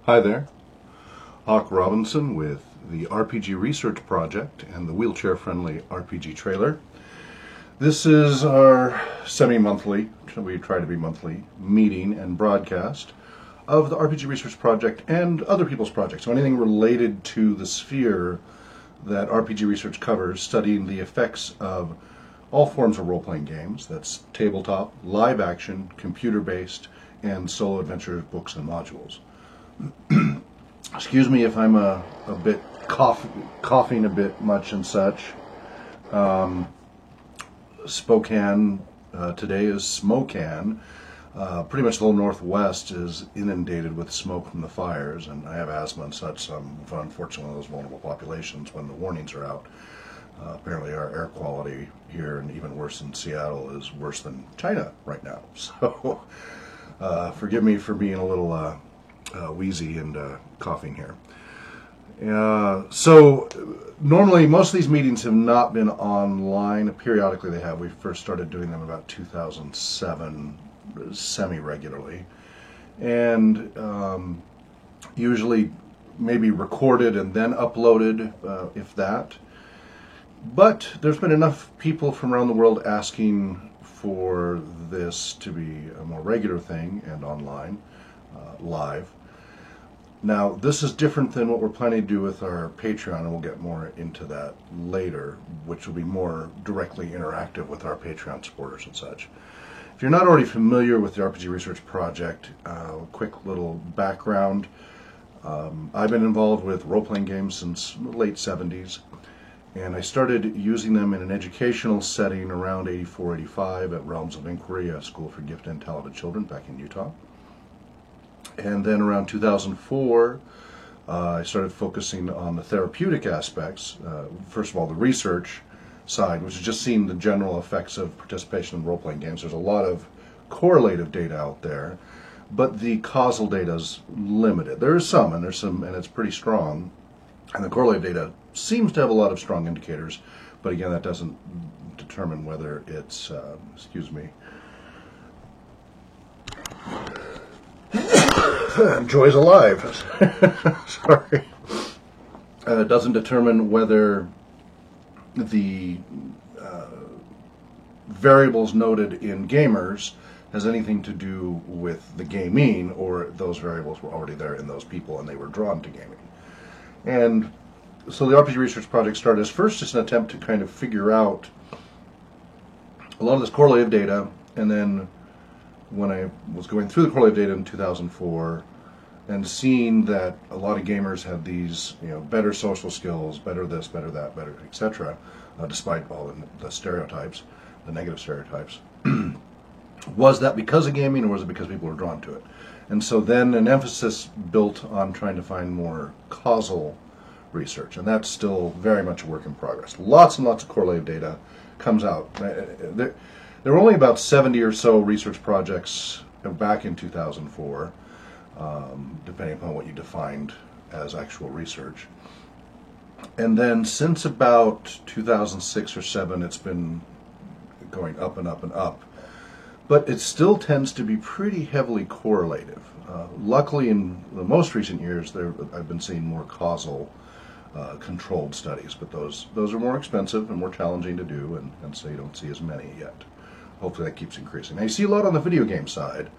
Hi there, Hawk Robinson with the RPG Research Project and the wheelchair-friendly RPG trailer. This is our semi-monthly, we try to be monthly, meeting and broadcast of the RPG Research Project and other people's projects. So anything related to the sphere that RPG Research covers, studying the effects of all forms of role-playing games. That's tabletop, live action, computer-based, and solo adventure books and modules. Excuse me if I'm a bit coughing a bit much and such. Spokane, today is Smokan. Pretty much the whole Northwest is inundated with smoke from the fires, and I have asthma and such, so I'm unfortunately one of those vulnerable populations when the warnings are out. Apparently our air quality here, and even worse in Seattle, is worse than China right now. So forgive me for being a little wheezy and coughing here. So normally most of these meetings have not been online. Periodically they have. We first started doing them about 2007, semi-regularly, and usually maybe recorded and then uploaded, if that. But there's been enough people from around the world asking for this to be a more regular thing and online, live. Now, this is different than what we're planning to do with our Patreon, and we'll get more into that later, which will be more directly interactive with our Patreon supporters and such. If you're not already familiar with the RPG Research Project, quick little background. I've been involved with role-playing games since the late 70s, and I started using them in an educational setting around 84, 85 at Realms of Inquiry, a school for gifted and talented children back in Utah. And then around 2004, I started focusing on the therapeutic aspects. First of all, the research side, which is just seeing the general effects of participation in role-playing games. There's a lot of correlative data out there, but the causal data is limited. There is some, and it's pretty strong. And the correlative data seems to have a lot of strong indicators, but again, that doesn't determine whether it's, excuse me. Joy's alive. Sorry. It doesn't determine whether the variables noted in gamers has anything to do with the gaming, or those variables were already there in those people and they were drawn to gaming. And so the RPG Research Project started as first just an attempt to kind of figure out a lot of this correlative data, and then when I was going through the correlative data in 2004 and seeing that a lot of gamers had these, better social skills, better this, better that, better, etc., despite all the stereotypes, the negative stereotypes, was that because of gaming, or was it because people were drawn to it? And so then an emphasis built on trying to find more causal research, and that's still very much a work in progress. Lots and lots of correlative data comes out. There were only about 70 or so research projects back in 2004, depending upon what you defined as actual research. And then since about 2006 or 7, it's been going up and up and up. But it still tends to be pretty heavily correlative. Luckily, in the most recent years, I've been seeing more causal controlled studies, but those are more expensive and more challenging to do, and so you don't see as many yet. Hopefully that keeps increasing. Now you see a lot on the video game side,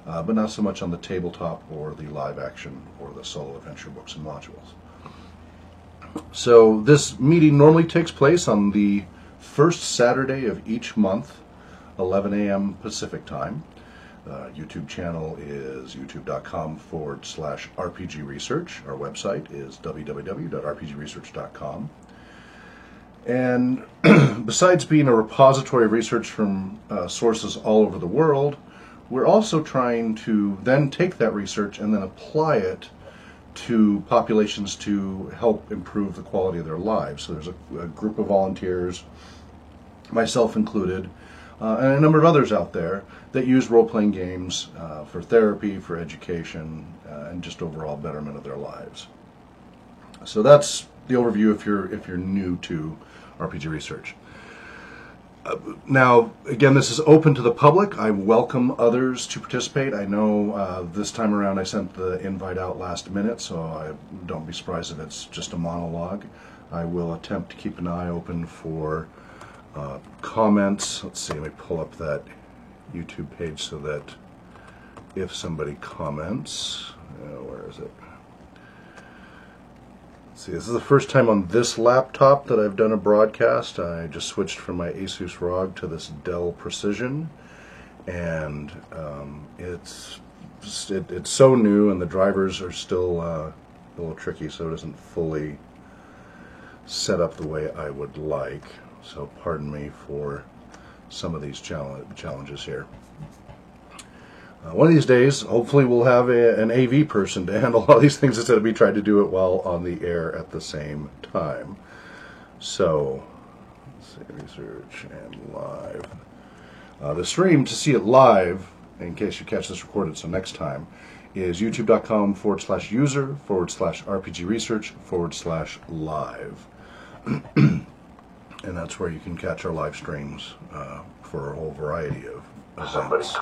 but not so much on the tabletop or the live action or the solo adventure books and modules. So this meeting normally takes place on the first Saturday of each month, 11 a.m. Pacific time. YouTube channel is youtube.com/RPG Research. Our website is www.rpgresearch.com. And besides being a repository of research from sources all over the world, we're also trying to then take that research and then apply it to populations to help improve the quality of their lives. So there's a group of volunteers, myself included, and a number of others out there that use role-playing games for therapy, for education, and just overall betterment of their lives. So that's the overview if you're new to RPG Research. Now, again, this is open to the public. I welcome others to participate. I know this time around I sent the invite out last minute, so don't be surprised if it's just a monologue. I will attempt to keep an eye open for comments. Let's see, let me pull up that YouTube page so that if somebody comments, where is it? See, this is the first time on this laptop that I've done a broadcast. I just switched from my Asus ROG to this Dell Precision, and it's so new, and the drivers are still a little tricky, so it isn't fully set up the way I would like. So pardon me for some of these challenges here. One of these days, hopefully we'll have an AV person to handle all these things instead of me trying to do it while on the air at the same time. So, let's see, research and live. The stream, to see it live, in case you catch this recorded, so next time, is youtube.com/user/RPGresearch/live. And that's where you can catch our live streams for a whole variety of events.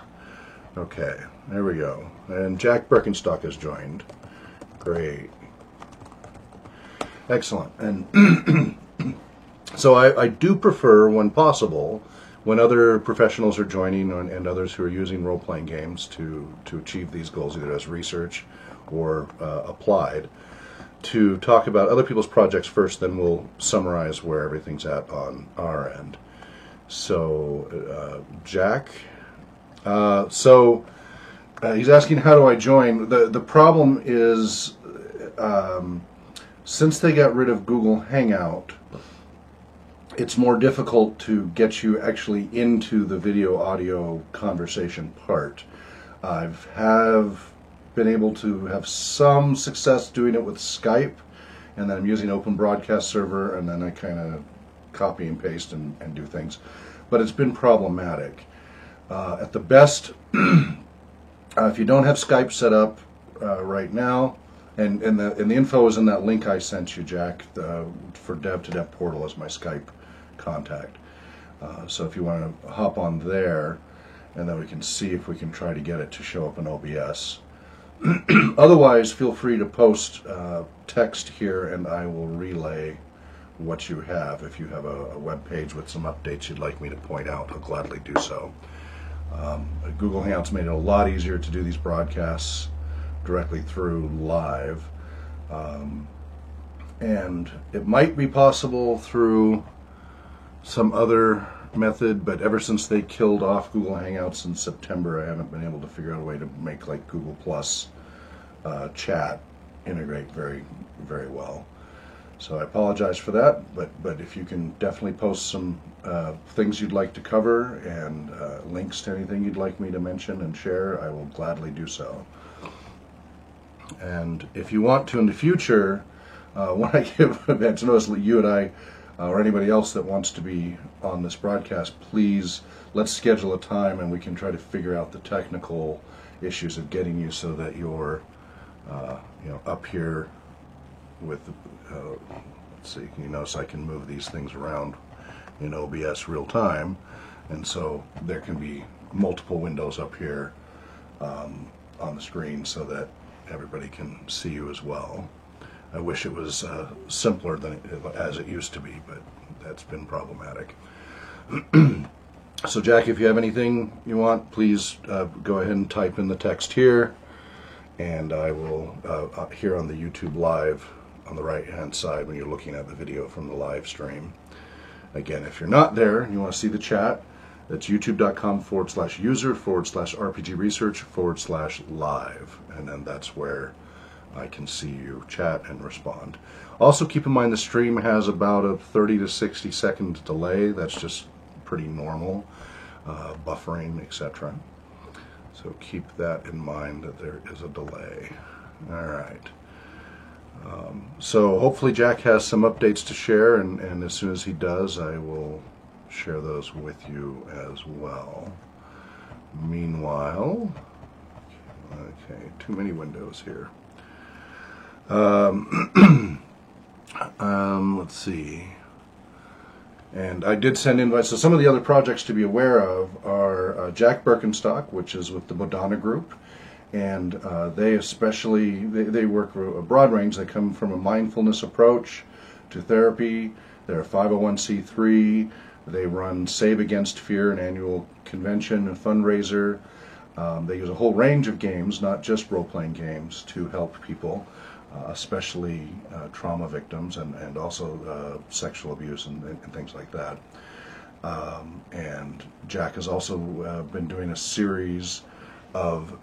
Okay, there we go. And Jack Birkenstock has joined. Great. Excellent. And so I do prefer, when possible, when other professionals are joining and others who are using role-playing games to achieve these goals, either as research or applied, to talk about other people's projects first, then we'll summarize where everything's at on our end. So, Jack... he's asking, how do I join? The problem is, since they got rid of Google Hangout, it's more difficult to get you actually into the video audio conversation part. Have been able to have some success doing it with Skype, and then I'm using Open Broadcast Server, and then I kind of copy and paste and do things. But it's been problematic. At the best, if you don't have Skype set up right now, and the info is in that link I sent you, Jack, for Dev to Dev Portal as my Skype contact. So if you want to hop on there, and then we can see if we can try to get it to show up in OBS. Otherwise, feel free to post text here, and I will relay what you have. If you have a web page with some updates you'd like me to point out, I'll gladly do so. Google Hangouts made it a lot easier to do these broadcasts directly through live, and it might be possible through some other method, but ever since they killed off Google Hangouts in September, I haven't been able to figure out a way to make like Google Plus chat integrate very, very well. So I apologize for that, but if you can definitely post some things you'd like to cover and links to anything you'd like me to mention and share, I will gladly do so. And if you want to in the future, when I give events, notice you and I, or anybody else that wants to be on this broadcast, please let's schedule a time and we can try to figure out the technical issues of getting you so that you're up here with let's see, you notice I can move these things around in OBS real time, and so there can be multiple windows up here on the screen so that everybody can see you as well. I wish it was simpler as it used to be, but that's been problematic. So Jack, if you have anything you want, please go ahead and type in the text here, and I will, here on the YouTube Live, on the right hand side when you're looking at the video from the live stream. Again, if you're not there and you want to see the chat, that's youtube.com/user/RPGresearch/live, and then that's where I can see you chat and respond. Also keep in mind the stream has about a 30 to 60 second delay. That's just pretty normal, buffering, etc. So keep that in mind, that there is a delay. All right. So hopefully Jack has some updates to share, and as soon as he does, I will share those with you as well. Meanwhile, okay, too many windows here. Let's see. And I did send invites. So some of the other projects to be aware of are Jack Birkenstock, which is with the Bodhana Group. And they especially, they work a broad range. They come from a mindfulness approach to therapy. They're a 501c3. They run Save Against Fear, an annual convention and fundraiser. They use a whole range of games, not just role-playing games, to help people, especially trauma victims and also sexual abuse and things like that. And Jack has also been doing a series of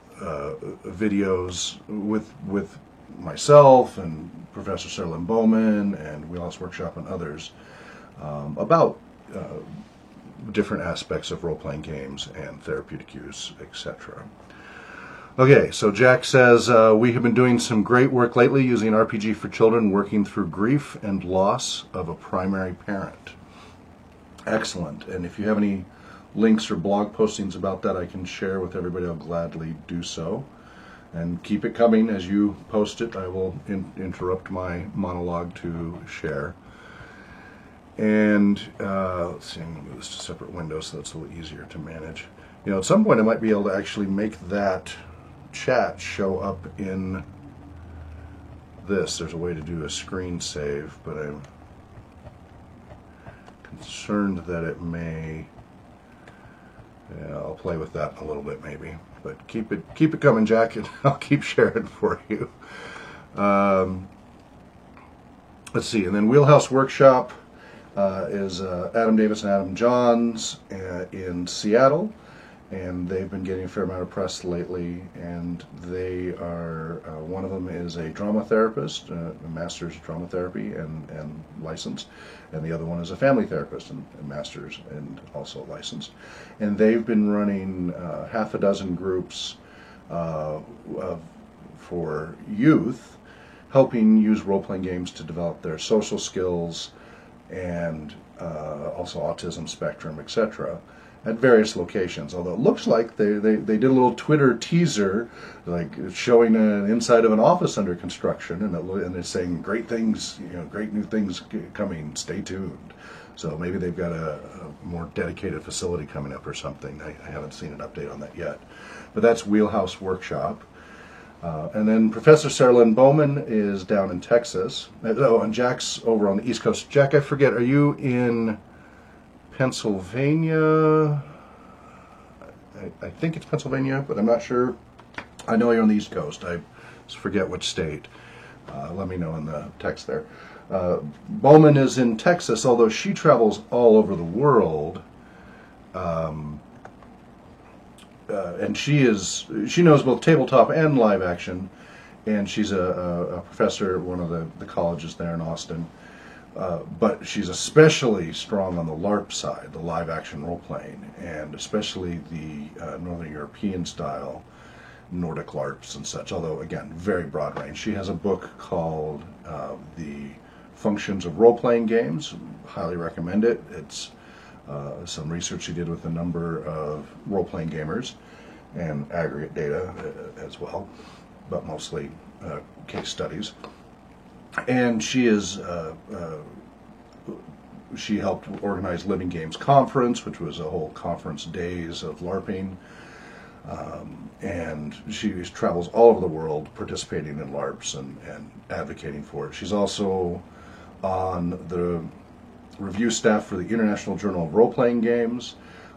videos with myself and Professor Sarah Lynn Bowman and Wheelhouse Workshop and others about different aspects of role-playing games and therapeutic use, etc. Okay, so Jack says, we have been doing some great work lately using RPG for children, working through grief and loss of a primary parent. Excellent. And if you have any links or blog postings about that I can share with everybody, I'll gladly do so. And keep it coming as you post it. I will interrupt my monologue to share. And let's see, I'm going to move this to separate windows so that's a little easier to manage. You know, at some point I might be able to actually make that chat show up in this. There's a way to do a screen save, but I'm concerned that it may. Yeah, I'll play with that a little bit maybe. But keep it coming, Jack, and I'll keep sharing for you. Let's see, and then Wheelhouse Workshop is Adam Davis and Adam Johns in Seattle, and they've been getting a fair amount of press lately. And they are one of them is a drama therapist, a master's of drama therapy and licensed, and the other one is a family therapist and master's and also licensed. And they've been running half a dozen groups for youth, helping use role-playing games to develop their social skills and also autism spectrum, etc., at various locations. Although it looks like they did a little Twitter teaser, like showing an inside of an office under construction, and they're saying great things, you know, great new things coming. Stay tuned. So maybe they've got a more dedicated facility coming up or something. I haven't seen an update on that yet. But that's Wheelhouse Workshop. And then Professor Sarah Lynn Bowman is down in Texas. Oh, and Jack's over on the East Coast. Jack, I forget, are you in Pennsylvania? I think it's Pennsylvania, but I'm not sure. I know you're on the East Coast. I just forget which state. Let me know in the text there. Bowman is in Texas, although she travels all over the world. And she knows both tabletop and live action, and she's a professor at one of the colleges there in Austin. But she's especially strong on the LARP side, the live action role playing, and especially the Northern European style Nordic LARPs and such. Although again, very broad range. She has a book called The Functions of Role Playing Games. Highly recommend it. It's some research she did with a number of role-playing gamers and aggregate data as well, but mostly case studies. And she helped organize Living Games Conference, which was a whole conference days of LARPing. And she travels all over the world participating in LARPs and advocating for it. She's also on the review staff for the International Journal of Role-Playing Games,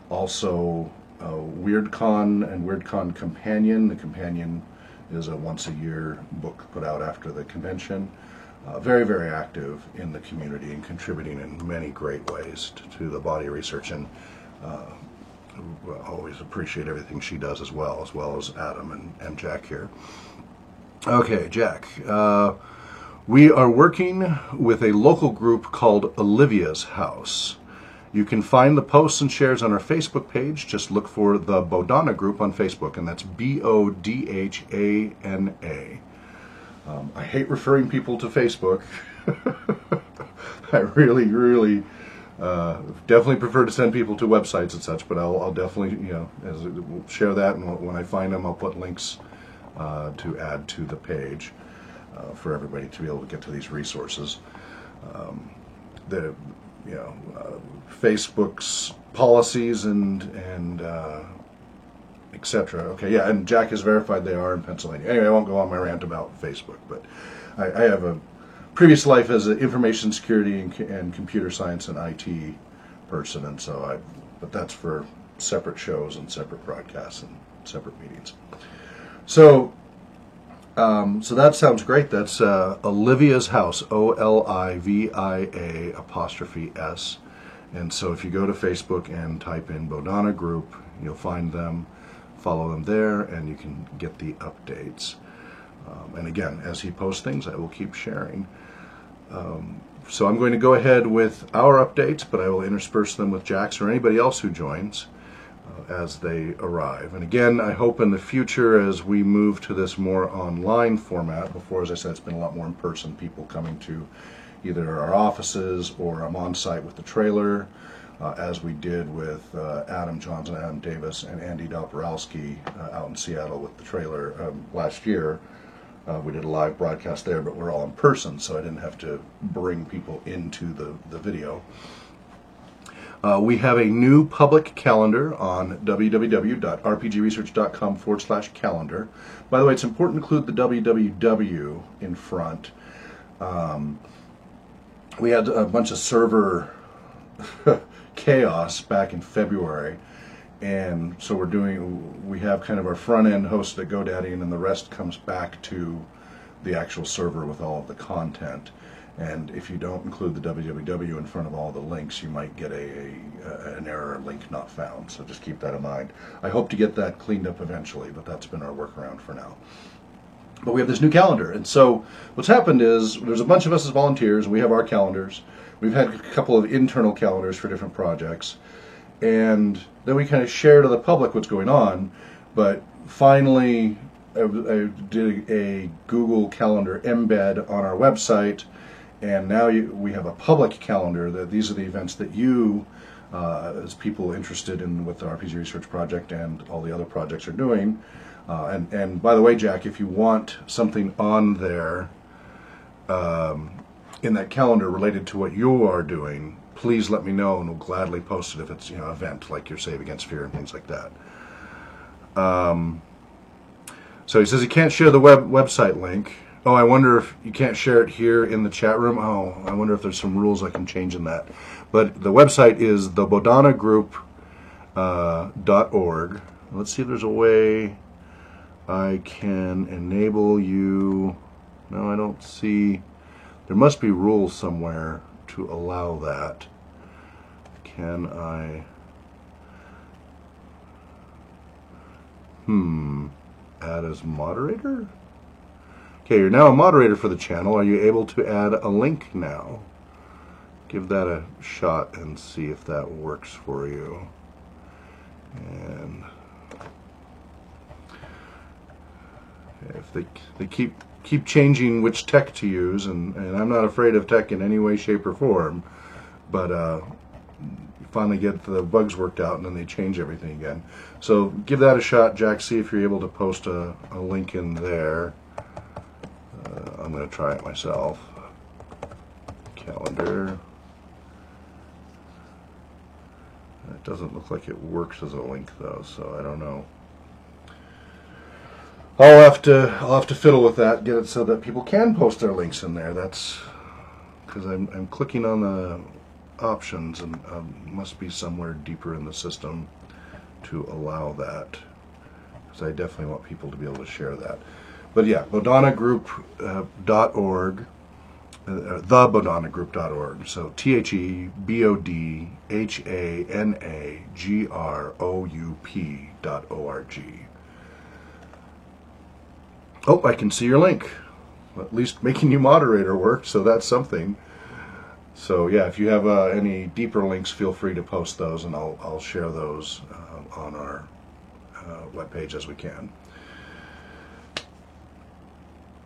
also WeirdCon and WeirdCon Companion. The Companion is a once-a-year book put out after the convention. Very, very active in the community and contributing in many great ways to the body of research, and always appreciate everything she does as well as Adam and Jack here. Okay, Jack. We are working with a local group called Olivia's House. You can find the posts and shares on our Facebook page. Just look for the Bodhana Group on Facebook, and that's BODHANA. I hate referring people to Facebook. I really definitely prefer to send people to websites and such, but I'll definitely, we'll share that, and when I find them, I'll put links to add to the page for everybody to be able to get to these resources. Facebook's policies and etc. Okay, yeah, and Jack has verified they are in Pennsylvania. Anyway, I won't go on my rant about Facebook, but I have a previous life as an information security and computer science and IT person, and but that's for separate shows and separate broadcasts and separate meetings. So that sounds great. That's Olivia's House, OLIVIA''S. And so if you go to Facebook and type in Bodhana Group, you'll find them, follow them there, and you can get the updates. And again, as he posts things, I will keep sharing. So I'm going to go ahead with our updates, but I will intersperse them with Jack's or anybody else who joins as they arrive. And again, I hope in the future, as we move to this more online format, before, as I said, it's been a lot more in person, people coming to either our offices or I'm on site with the trailer, as we did with Adam Johnson, Adam Davis, and Andy Doporowski out in Seattle with the trailer last year. We did a live broadcast there, but we're all in person, so I didn't have to bring people into the video. We have a new public calendar on www.rpgresearch.com/calendar. By the way, it's important to include the www in front. We had a bunch of server chaos back in February, and so we have kind of our front end hosted at GoDaddy, and then the rest comes back to the actual server with all of the content. And if you don't include the www in front of all the links, you might get an error, link not found. So just keep that in mind. I hope to get that cleaned up eventually, but that's been our workaround for now. But we have this new calendar, and so what's happened is there's a bunch of us as volunteers. We have our calendars. We've had a couple of internal calendars for different projects, and then we kind of share to the public what's going on. But finally, I did a Google Calendar embed on our website, and now we have a public calendar that these are the events that you, as people interested in what the RPG Research Project and all the other projects are doing. And by the way, Jack, if you want something on there in that calendar related to what you are doing, please let me know, and we'll gladly post it if it's an event like your Save Against Fear and things like that. So he says he can't share the website link. Oh, I wonder if you can't share it here in the chat room. Oh, I wonder if there's some rules I can change in that. But the website is thebodhanagroup.org. Let's see if there's a way I can enable you. No, I don't see. There must be rules somewhere to allow that. Can I? Add as moderator? Okay, you're now a moderator for the channel. Are you able to add a link now? Give that a shot and see if that works for you. And if they keep changing which tech to use, and I'm not afraid of tech in any way, shape, or form, but you finally get the bugs worked out and then they change everything again. So give that a shot, Jack. See if you're able to post a link in there. I'm going to try it myself. Calendar. It doesn't look like it works as a link though, so I don't know. I'll have to fiddle with that, get it so that people can post their links in there. That's because I'm clicking on the options, and must be somewhere deeper in the system to allow that, because I definitely want people to be able to share that. But yeah, bodhanagroup.org, thebodhanagroup.org. So thebodhanagroup.org. Oh, I can see your link. At least making you moderator worked, so that's something. So yeah, if you have any deeper links, feel free to post those, and I'll share those on our webpage as we can.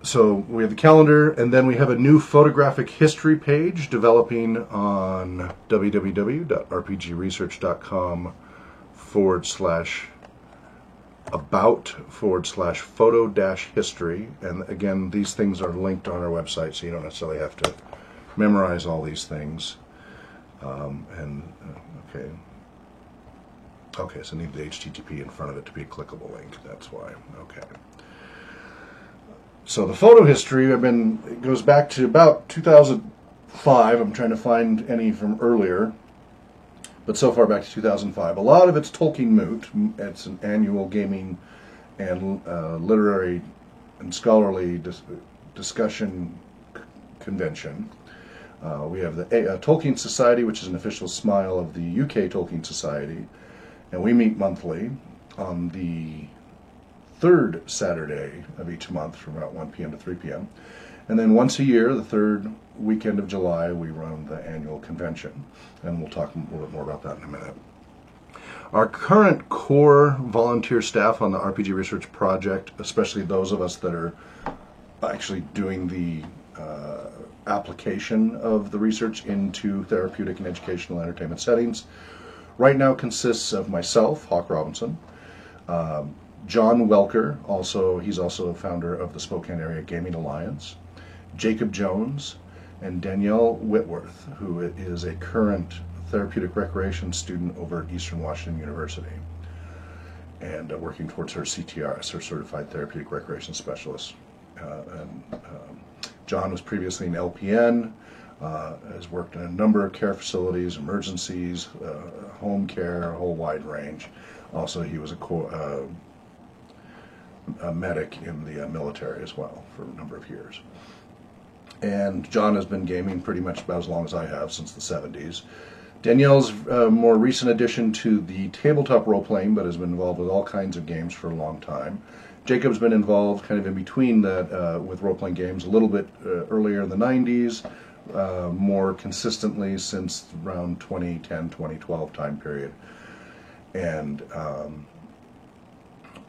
So we have the calendar, and then we have a new photographic history page developing on www.rpgresearch.com/about/photo-history. And again, these things are linked on our website, so you don't necessarily have to memorize all these things. Okay. Okay, so I need the HTTP in front of it to be a clickable link. That's why. Okay. So the photo history it goes back to about 2005. I'm trying to find any from earlier, but so far back to 2005. A lot of it's Tolkien Moot. It's an annual gaming and literary and scholarly discussion convention. We have the Tolkien Society, which is an official smile of the UK Tolkien Society, and we meet monthly on the third Saturday of each month from about 1 p.m. to 3 p.m. And then once a year, the third weekend of July, we run the annual convention, and we'll talk a little bit more about that in a minute. Our current core volunteer staff on the RPG Research Project, especially those of us that are actually doing the application of the research into therapeutic and educational entertainment settings, right now consists of myself, Hawk Robinson, John Welker, he's also the founder of the Spokane Area Gaming Alliance, Jacob Jones, and Danielle Whitworth, who is a current therapeutic recreation student over at Eastern Washington University and working towards her CTRS, her Certified Therapeutic Recreation Specialist. John was previously an LPN, has worked in a number of care facilities, emergencies, home care, a whole wide range. Also, he was a medic in the military as well for a number of years. And John has been gaming pretty much about as long as I have, since the 70s. Danielle's a more recent addition to the tabletop role-playing, but has been involved with all kinds of games for a long time. Jacob's been involved kind of in between that with role-playing games a little bit earlier in the 90s, more consistently since around 2010, 2012 time period. And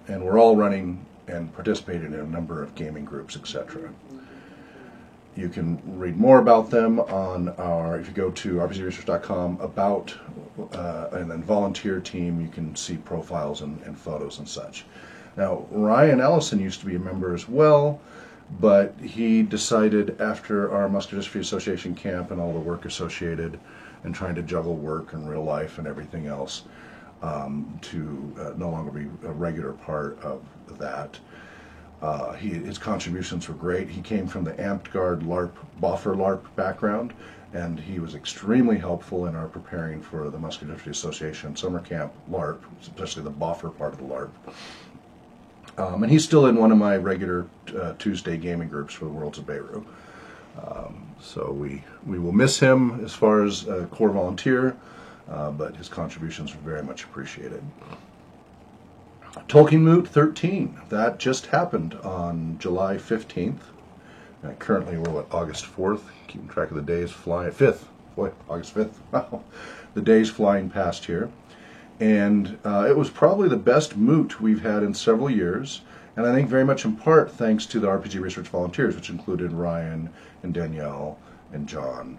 we're all running and participating in a number of gaming groups, etc. You can read more about them on if you go to rpgresearch.com about, and then volunteer team, you can see profiles and photos and such. Now, Ryan Ellison used to be a member as well, but he decided after our Muscular Dystrophy Association camp and all the work associated and trying to juggle work and real life and everything else, to no longer be a regular part of that. His contributions were great. He came from the Amped Guard LARP, Boffer LARP background, and he was extremely helpful in our preparing for the Muscular Dystrophy Association Summer Camp LARP, especially the Boffer part of the LARP. And he's still in one of my regular Tuesday gaming groups for the Worlds of Beirut. So we will miss him as far as a core volunteer, but his contributions were very much appreciated. Tolkien Moot 13, that just happened on July 15th. Currently we're August 4th, keeping track of the days flying, 5th, boy, August 5th, wow, the days flying past here. And it was probably the best moot we've had in several years, and I think very much in part thanks to the RPG Research volunteers, which included Ryan and Danielle and John,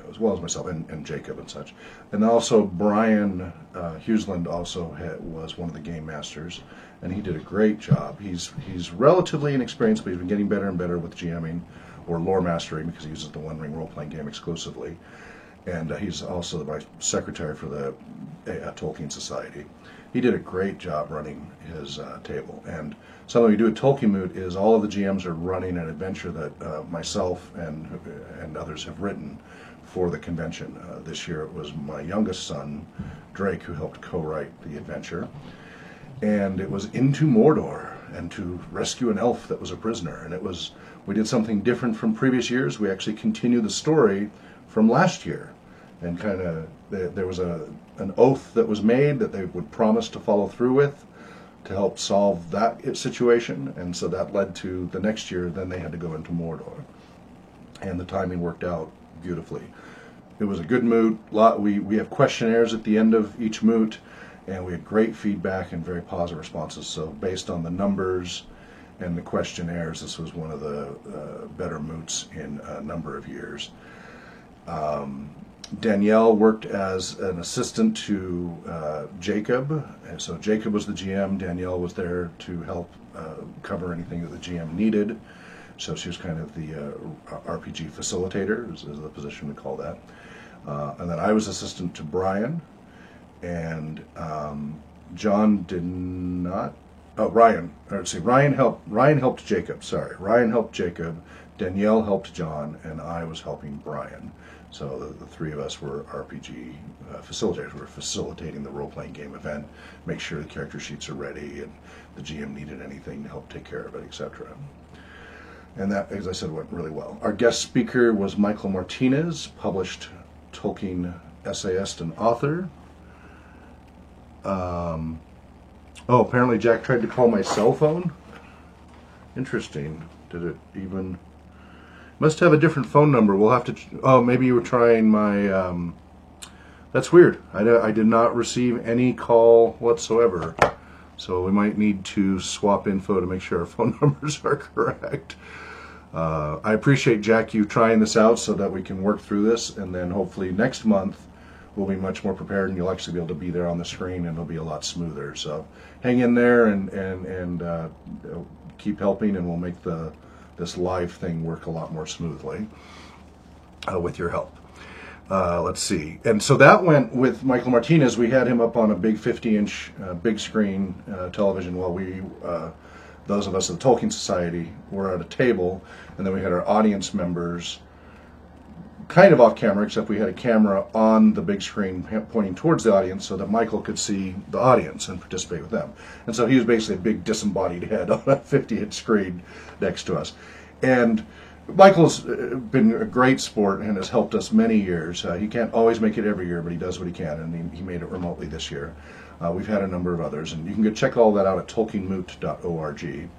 as well as myself and Jacob and such. And also Brian Huseland also was one of the game masters, and he did a great job. He's relatively inexperienced, but he's been getting better and better with GMing or lore mastering, because he uses the One Ring role-playing game exclusively. And he's also the vice secretary for the Tolkien Society. He did a great job running his table. And something we do at Tolkien Moot is all of the GMs are running an adventure that myself and others have written for the convention. This year it was my youngest son, Drake, who helped co-write the adventure. And it was into Mordor and to rescue an elf that was a prisoner. And we did something different from previous years. We actually continued the story from last year, and kind of there was an oath that was made that they would promise to follow through with to help solve that situation, and so that led to the next year. Then they had to go into Mordor, and the timing worked out beautifully. It was a good moot. We have questionnaires at the end of each moot, and we had great feedback and very positive responses. So based on the numbers and the questionnaires, this was one of the better moots in a number of years. Danielle worked as an assistant to Jacob, and so Jacob was the GM. Danielle was there to help cover anything that the GM needed. So she was kind of the RPG facilitator, is the position we call that. And then I was assistant to Brian, and John did not. Oh, Ryan. Let's see. Ryan helped Jacob. Sorry, Ryan helped Jacob. Danielle helped John, and I was helping Brian. So the three of us were RPG facilitators. We were facilitating the role-playing game event, make sure the character sheets are ready, and the GM needed anything to help take care of it, etc. And that, as I said, went really well. Our guest speaker was Michael Martinez, published Tolkien essayist and author. Apparently Jack tried to call my cell phone. Interesting. Did it even... Must have a different phone number. We'll have to... Oh, maybe you were trying my... That's weird. I did not receive any call whatsoever. So we might need to swap info to make sure our phone numbers are correct. I appreciate, Jack, you trying this out so that we can work through this, and then hopefully next month we'll be much more prepared, and you'll actually be able to be there on the screen, and it'll be a lot smoother. So hang in there and keep helping, and we'll make this live thing work a lot more smoothly with your help. Let's see. And so that went with Michael Martinez. We had him up on a big 50-inch big screen television while we, those of us at the Tolkien Society, were at a table, and then we had our audience members kind of off camera, except we had a camera on the big screen pointing towards the audience so that Michael could see the audience and participate with them. And so he was basically a big disembodied head on a 50-inch screen next to us. And Michael's been a great sport and has helped us many years. He can't always make it every year, but he does what he can, and he made it remotely this year. We've had a number of others, and you can go check all that out at tolkienmoot.org.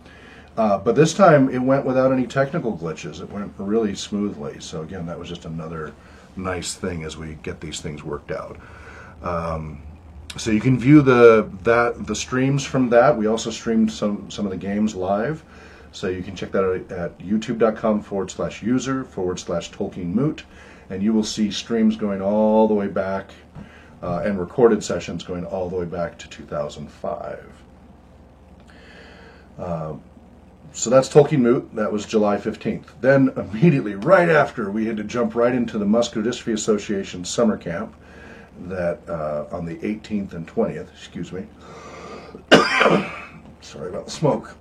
But this time it went without any technical glitches. It went really smoothly. So again, that was just another nice thing as we get these things worked out. So you can view the streams from that. We also streamed some of the games live. So you can check that out at youtube.com/user/TolkienMoot, and you will see streams going all the way back and recorded sessions going all the way back to 2005. So that's Tolkien Moot. That was July 15th. Then immediately, right after, we had to jump right into the Muscular Dystrophy Association summer camp that on the 18th and 20th, excuse me. Sorry about the smoke.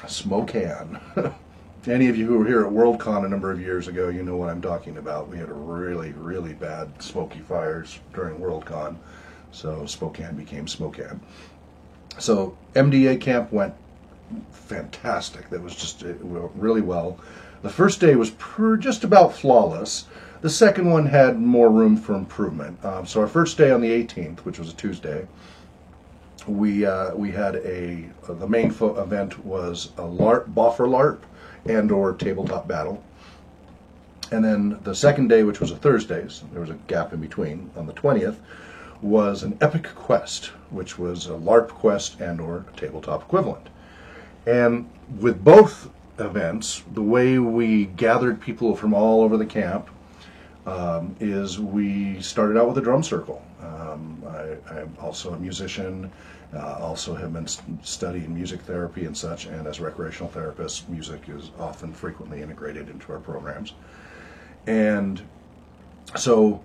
Smoke-an. Any of you who were here at Worldcon a number of years ago, you know what I'm talking about. We had a really, really bad smoky fires during Worldcon, so Spokane became Smoke-an. So MDA camp went fantastic. That was just really well. The first day was just about flawless. The second one had more room for improvement. So our first day on the 18th, which was a Tuesday, we had the main event was a Boffer LARP and or tabletop battle. And then the second day, which was a Thursday, so there was a gap in between, on the 20th, was an epic quest, which was a LARP quest and or a tabletop equivalent. And with both events, the way we gathered people from all over the camp is we started out with a drum circle. I'm also a musician, also have been studying music therapy and such, and as a recreational therapist, music is often frequently integrated into our programs. And so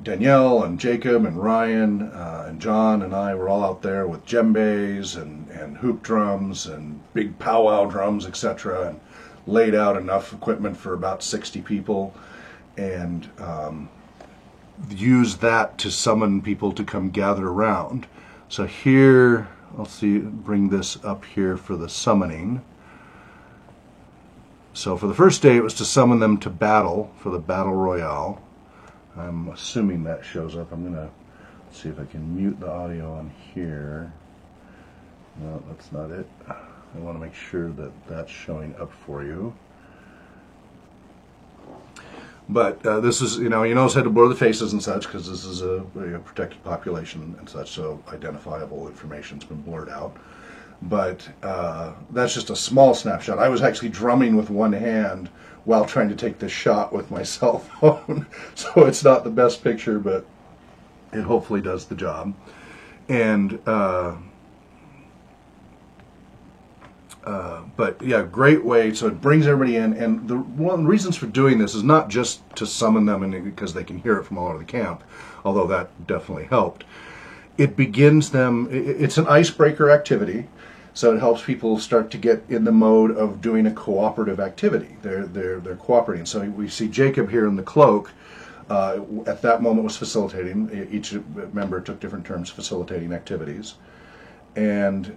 Danielle and Jacob and Ryan and John and I were all out there with djembes and hoop drums and big powwow drums, etc., and laid out enough equipment for about 60 people, and used that to summon people to come gather around. So here, bring this up here for the summoning. So for the first day, it was to summon them to battle for the Battle Royale. I'm assuming that shows up. I'm going to see if I can mute the audio on here. No, that's not it. I want to make sure that that's showing up for you. But this is, you notice I had to blur the faces and such because this is a protected population and such, so identifiable information's been blurred out. But that's just a small snapshot. I was actually drumming with one hand while trying to take this shot with my cell phone. So it's not the best picture, but it hopefully does the job. And But yeah, great way. So it brings everybody in, and one of the reasons for doing this is not just to summon them in because they can hear it from all over the camp, although that definitely helped. It begins them. It's an icebreaker activity, so it helps people start to get in the mode of doing a cooperative activity. They're cooperating. So we see Jacob here in the cloak. At that moment was facilitating. Each member took different turns facilitating activities, and.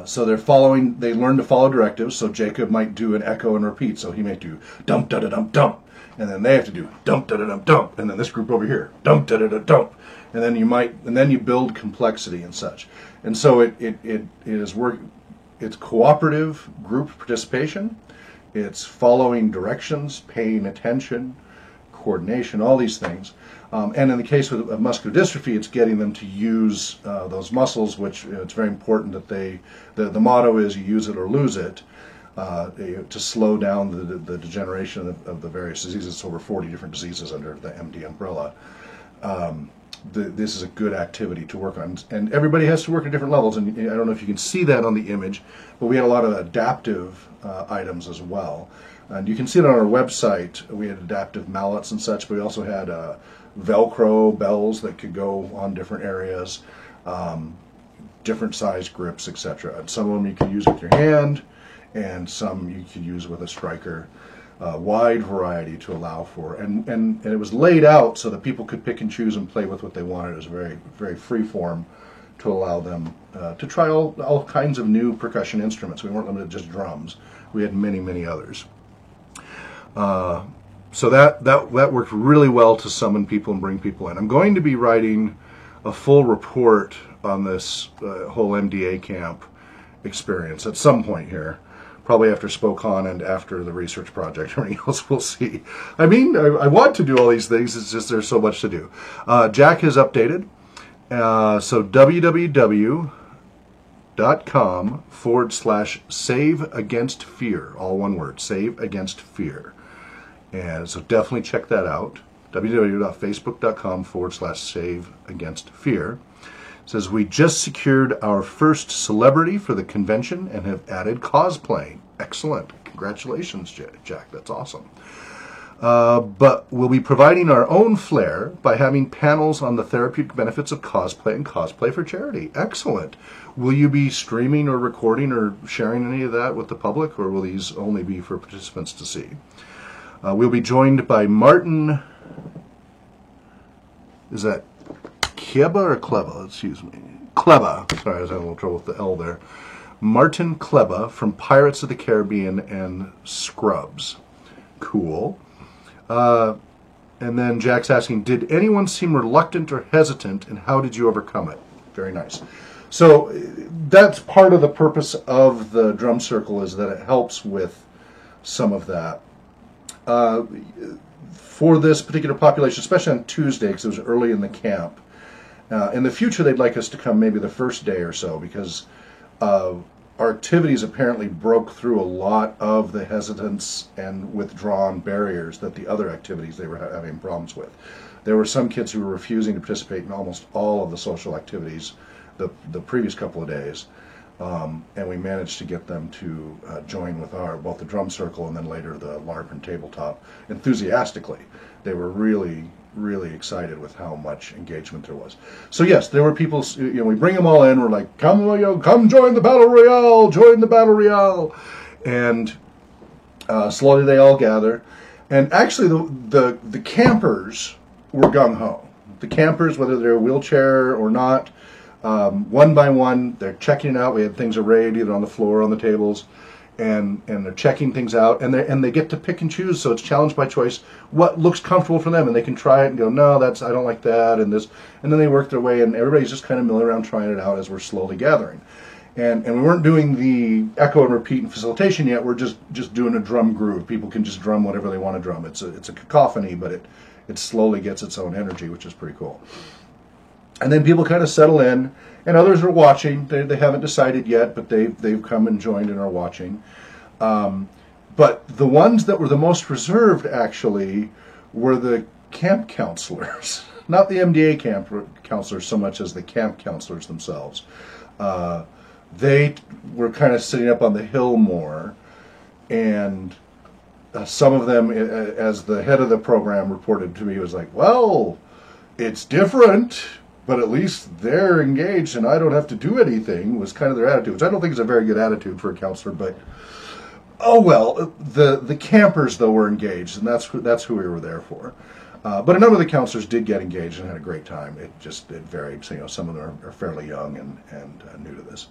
So they're following. They learn to follow directives. So Jacob might do an echo and repeat. So he may do dump da da dump dump, and then they have to do dump da da dump dump, and then this group over here dump da da da dump, and then you build complexity and such. And so it is work. It's cooperative group participation. It's following directions, paying attention, coordination, all these things. And in the case of muscular dystrophy, it's getting them to use those muscles, which it's very important that the motto is you use it or lose it, to slow down the degeneration of the various diseases. It's over 40 different diseases under the MD umbrella. This is a good activity to work on. And everybody has to work at different levels, and I don't know if you can see that on the image, but we had a lot of adaptive items as well. And you can see it on our website. We had adaptive mallets and such, but we also had Velcro bells that could go on different areas, different size grips, etc. And some of them you could use with your hand, and some you could use with a striker. Wide variety to allow for, and it was laid out so that people could pick and choose and play with what they wanted. It was very, very free form to allow them to try all kinds of new percussion instruments. We weren't limited to just drums. We had many, many others. So that worked really well to summon people and bring people in. I'm going to be writing a full report on this whole MDA camp experience at some point here. Probably after Spokane and after the research project or anything else, we'll see. I mean, I want to do all these things, it's just there's so much to do. Jack has updated. So www.com/save against fear, all one word, save against fear. And so definitely check that out. www.facebook.com/save against fear. It says, we just secured our first celebrity for the convention and have added cosplaying. Excellent. Congratulations, Jack. That's awesome. But we'll be providing our own flair by having panels on the therapeutic benefits of cosplay and cosplay for charity. Excellent. Will you be streaming or recording or sharing any of that with the public, or will these only be for participants to see? We'll be joined by Martin. Is that Kleba or Kleba? Excuse me. Kleba. Sorry, I was having a little trouble with the L there. Martin Kleba from Pirates of the Caribbean and Scrubs. Cool. And then Jack's asking, did anyone seem reluctant or hesitant, and how did you overcome it? Very nice. So that's part of the purpose of the drum circle, is that it helps with some of that. For this particular population, especially on Tuesday, because it was early in the camp, in the future they'd like us to come maybe the first day or so, because our activities apparently broke through a lot of the hesitance and withdrawn barriers that the other activities they were having problems with. There were some kids who were refusing to participate in almost all of the social activities the previous couple of days, and we managed to get them to join with both the drum circle and then later the LARP and tabletop enthusiastically. They were really, really excited with how much engagement there was. So yes, there were people, we bring them all in, we're like, come join the Battle Royale, and slowly they all gather. And actually the campers were gung-ho. The campers, whether they're wheelchair or not, one by one, they're checking it out. We had things arrayed either on the floor or on the tables, and they're checking things out, and they get to pick and choose. So it's challenge by choice, what looks comfortable for them, and they can try it and go, no, I don't like that, and this, and then they work their way, and everybody's just kind of milling around trying it out as we're slowly gathering. And we weren't doing the echo and repeat and facilitation yet. We're just doing a drum groove. People can just drum whatever they want to drum. It's a cacophony, but it slowly gets its own energy, which is pretty cool. And then people kind of settle in, and others are watching. They haven't decided yet, but they've come and joined and are watching. But the ones that were the most reserved, actually, were the camp counselors. Not the MDA camp counselors so much as the camp counselors themselves. they were kind of sitting up on the hill more, and some of them, as the head of the program reported to me, was like, well, it's different, but at least they're engaged and I don't have to do anything, was kind of their attitude, which I don't think is a very good attitude for a counselor, but oh well. The campers, though, were engaged, and that's who we were there for. But a number of the counselors did get engaged and had a great time. It varied. So, some of them are fairly young and new to this.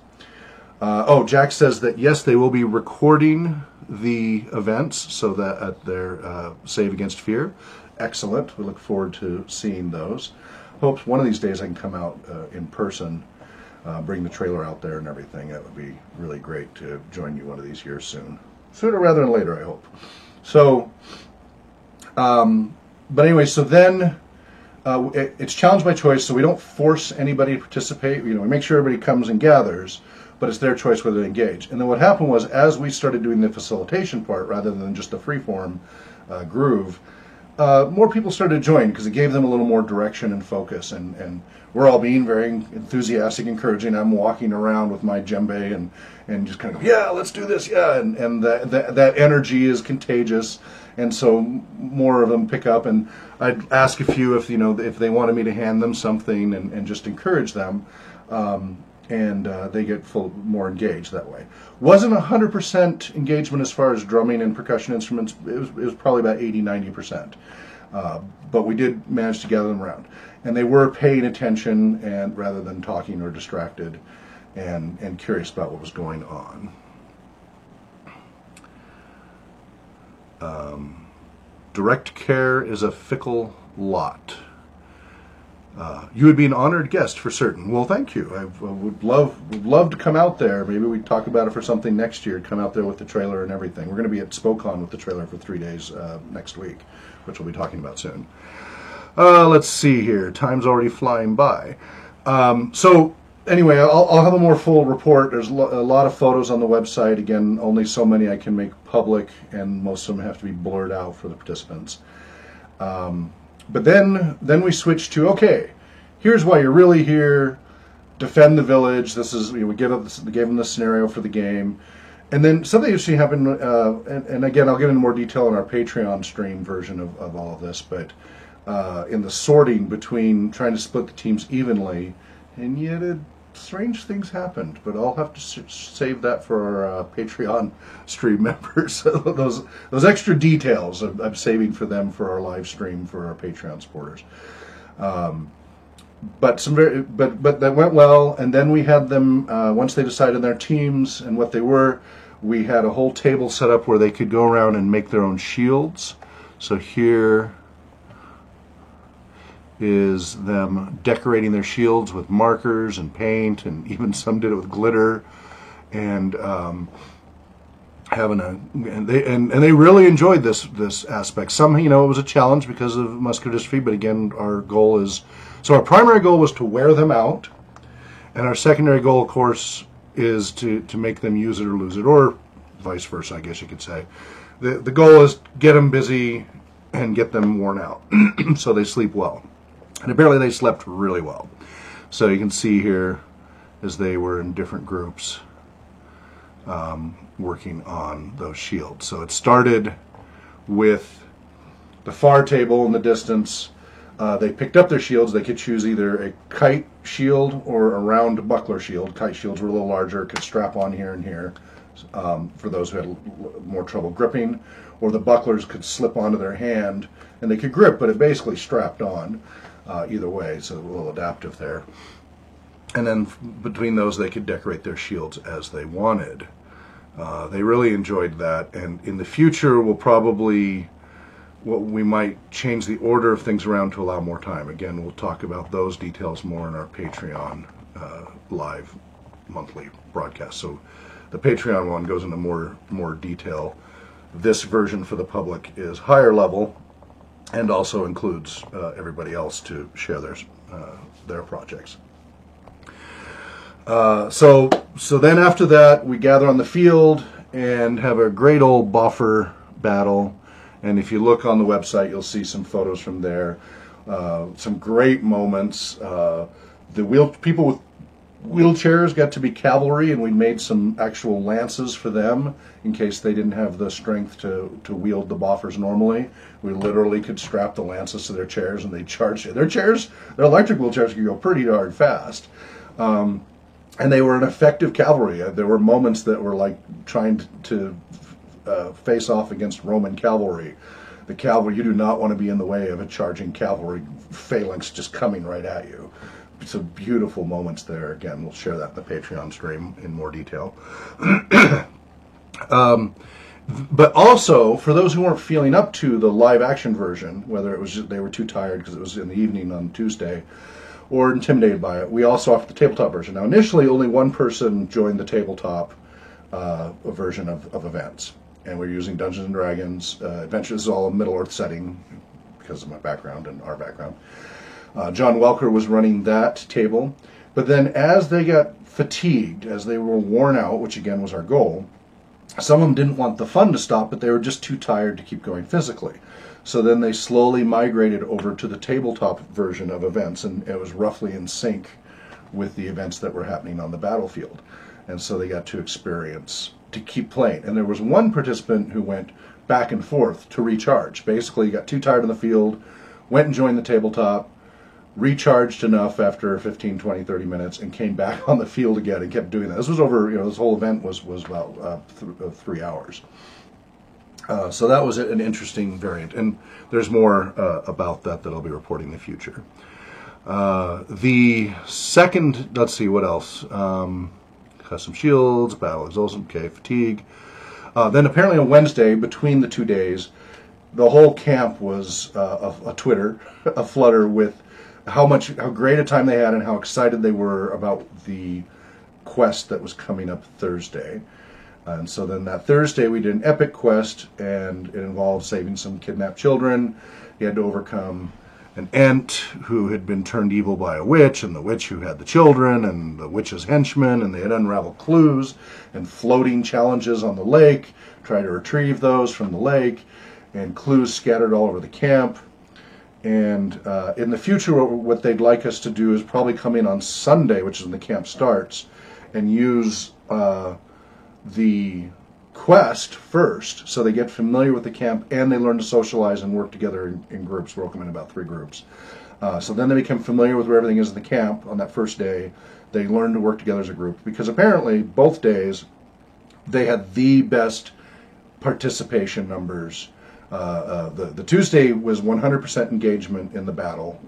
Jack says that yes, they will be recording the events so that at their Save Against Fear. Excellent. We look forward to seeing those. Hope one of these days I can come out in person, bring the trailer out there and everything. That would be really great to join you one of these years soon. Sooner rather than later, I hope. So, but anyway, so then it's challenge by choice, so we don't force anybody to participate. We make sure everybody comes and gathers, but it's their choice whether they engage. And then what happened was, as we started doing the facilitation part rather than just the freeform groove, more people started to join because it gave them a little more direction and focus. And we're all being very enthusiastic, encouraging. I'm walking around with my djembe and just kind of, yeah, let's do this, yeah. And that energy is contagious. And so more of them pick up, and I'd ask a few if they wanted me to hand them something and just encourage them, and they get more engaged that way. Wasn't 100% engagement as far as drumming and percussion instruments. It was probably about 80-90%, but we did manage to gather them around, and they were paying attention and rather than talking or distracted, and curious about what was going on. Direct care is a fickle lot. You would be an honored guest for certain. Well, thank you. I would love to come out there. Maybe we talk about it for something next year. Come out there with the trailer and everything. We're going to be at Spokon with the trailer for 3 days next week, which we'll be talking about soon. Let's see here. Time's already flying by. So anyway, I'll have a more full report. There's a lot of photos on the website. Again, only so many I can make public, and most of them have to be blurred out for the participants. But then we switched to, okay, here's why you're really here. Defend the village. This is, we gave them the scenario for the game. And then something actually happened, and again, I'll get into more detail in our Patreon stream version of all of this, but in the sorting between trying to split the teams evenly, and yet strange things happened, but I'll have to save that for our Patreon stream members. those extra details I'm saving for them for our live stream for our Patreon supporters. But that went well, and then we had them once they decided their teams and what they were. We had a whole table set up where they could go around and make their own shields. So here is them decorating their shields with markers and paint, and even some did it with glitter, and they really enjoyed this aspect. Some, it was a challenge because of muscular dystrophy, but again, our primary goal was to wear them out, and our secondary goal, of course, is to make them use it or lose it, or vice versa, I guess you could say. The goal is get them busy and get them worn out so they sleep well. And apparently they slept really well. So you can see here as they were in different groups working on those shields. So it started with the far table in the distance. They picked up their shields. They could choose either a kite shield or a round buckler shield. Kite shields were a little larger, could strap on here and here for those who had more trouble gripping. Or the bucklers could slip onto their hand, and they could grip, but it basically strapped on. Either way, so a little adaptive there. And then between those, they could decorate their shields as they wanted. They really enjoyed that, and in the future, we might change the order of things around to allow more time. Again, we'll talk about those details more in our Patreon live monthly broadcast. So the Patreon one goes into more detail. This version for the public is higher level, and also includes everybody else to share their projects. So then after that, we gather on the field and have a great old boffer battle. And if you look on the website, you'll see some photos from there. Some great moments. People with wheelchairs got to be cavalry, and we made some actual lances for them in case they didn't have the strength to wield the boffers normally. We literally could strap the lances to their chairs, and they'd charge. Their chairs, their electric wheelchairs, could go pretty darn fast. And they were an effective cavalry. There were moments that were like trying to face off against Roman cavalry. The cavalry, you do not want to be in the way of a charging cavalry phalanx just coming right at you. Some beautiful moments there. Again, we'll share that in the Patreon stream in more detail. But also, for those who weren't feeling up to the live action version, whether it was just they were too tired because it was in the evening on Tuesday, or intimidated by it, we also offered the tabletop version. Now, initially, only one person joined the tabletop version of events, and we're using Dungeons and Dragons. Adventures is all a Middle-earth setting because of my background and our background. John Welker was running that table, but then as they got fatigued, as they were worn out, which again was our goal, some of them didn't want the fun to stop, but they were just too tired to keep going physically. So then they slowly migrated over to the tabletop version of events, and it was roughly in sync with the events that were happening on the battlefield. And so they got to experience, to keep playing. And there was one participant who went back and forth to recharge. Basically, got too tired in the field, went and joined the tabletop, recharged enough after 15, 20, 30 minutes, and came back on the field again and kept doing that. This was over, this whole event was about 3 hours. So that was an interesting variant, and there's more about that I'll be reporting in the future. The second, let's see, what else? Custom shields, battle exhaustion, okay, fatigue. Then apparently on Wednesday, between the 2 days, the whole camp was a Twitter, a flutter with how great a time they had and how excited they were about the quest that was coming up Thursday. And so then that Thursday we did an epic quest, and it involved saving some kidnapped children. You had to overcome an Ent who had been turned evil by a witch, and the witch who had the children, and the witch's henchmen, and they had unraveled clues and floating challenges on the lake, try to retrieve those from the lake, and clues scattered all over the camp. And in the future, what they'd like us to do is probably come in on Sunday, which is when the camp starts, and use the quest first, so they get familiar with the camp and they learn to socialize and work together in groups. We're welcome in about 3 groups. So then they become familiar with where everything is in the camp on that first day. They learn to work together as a group, because apparently both days they had the best participation numbers. The Tuesday was 100% engagement in the battle,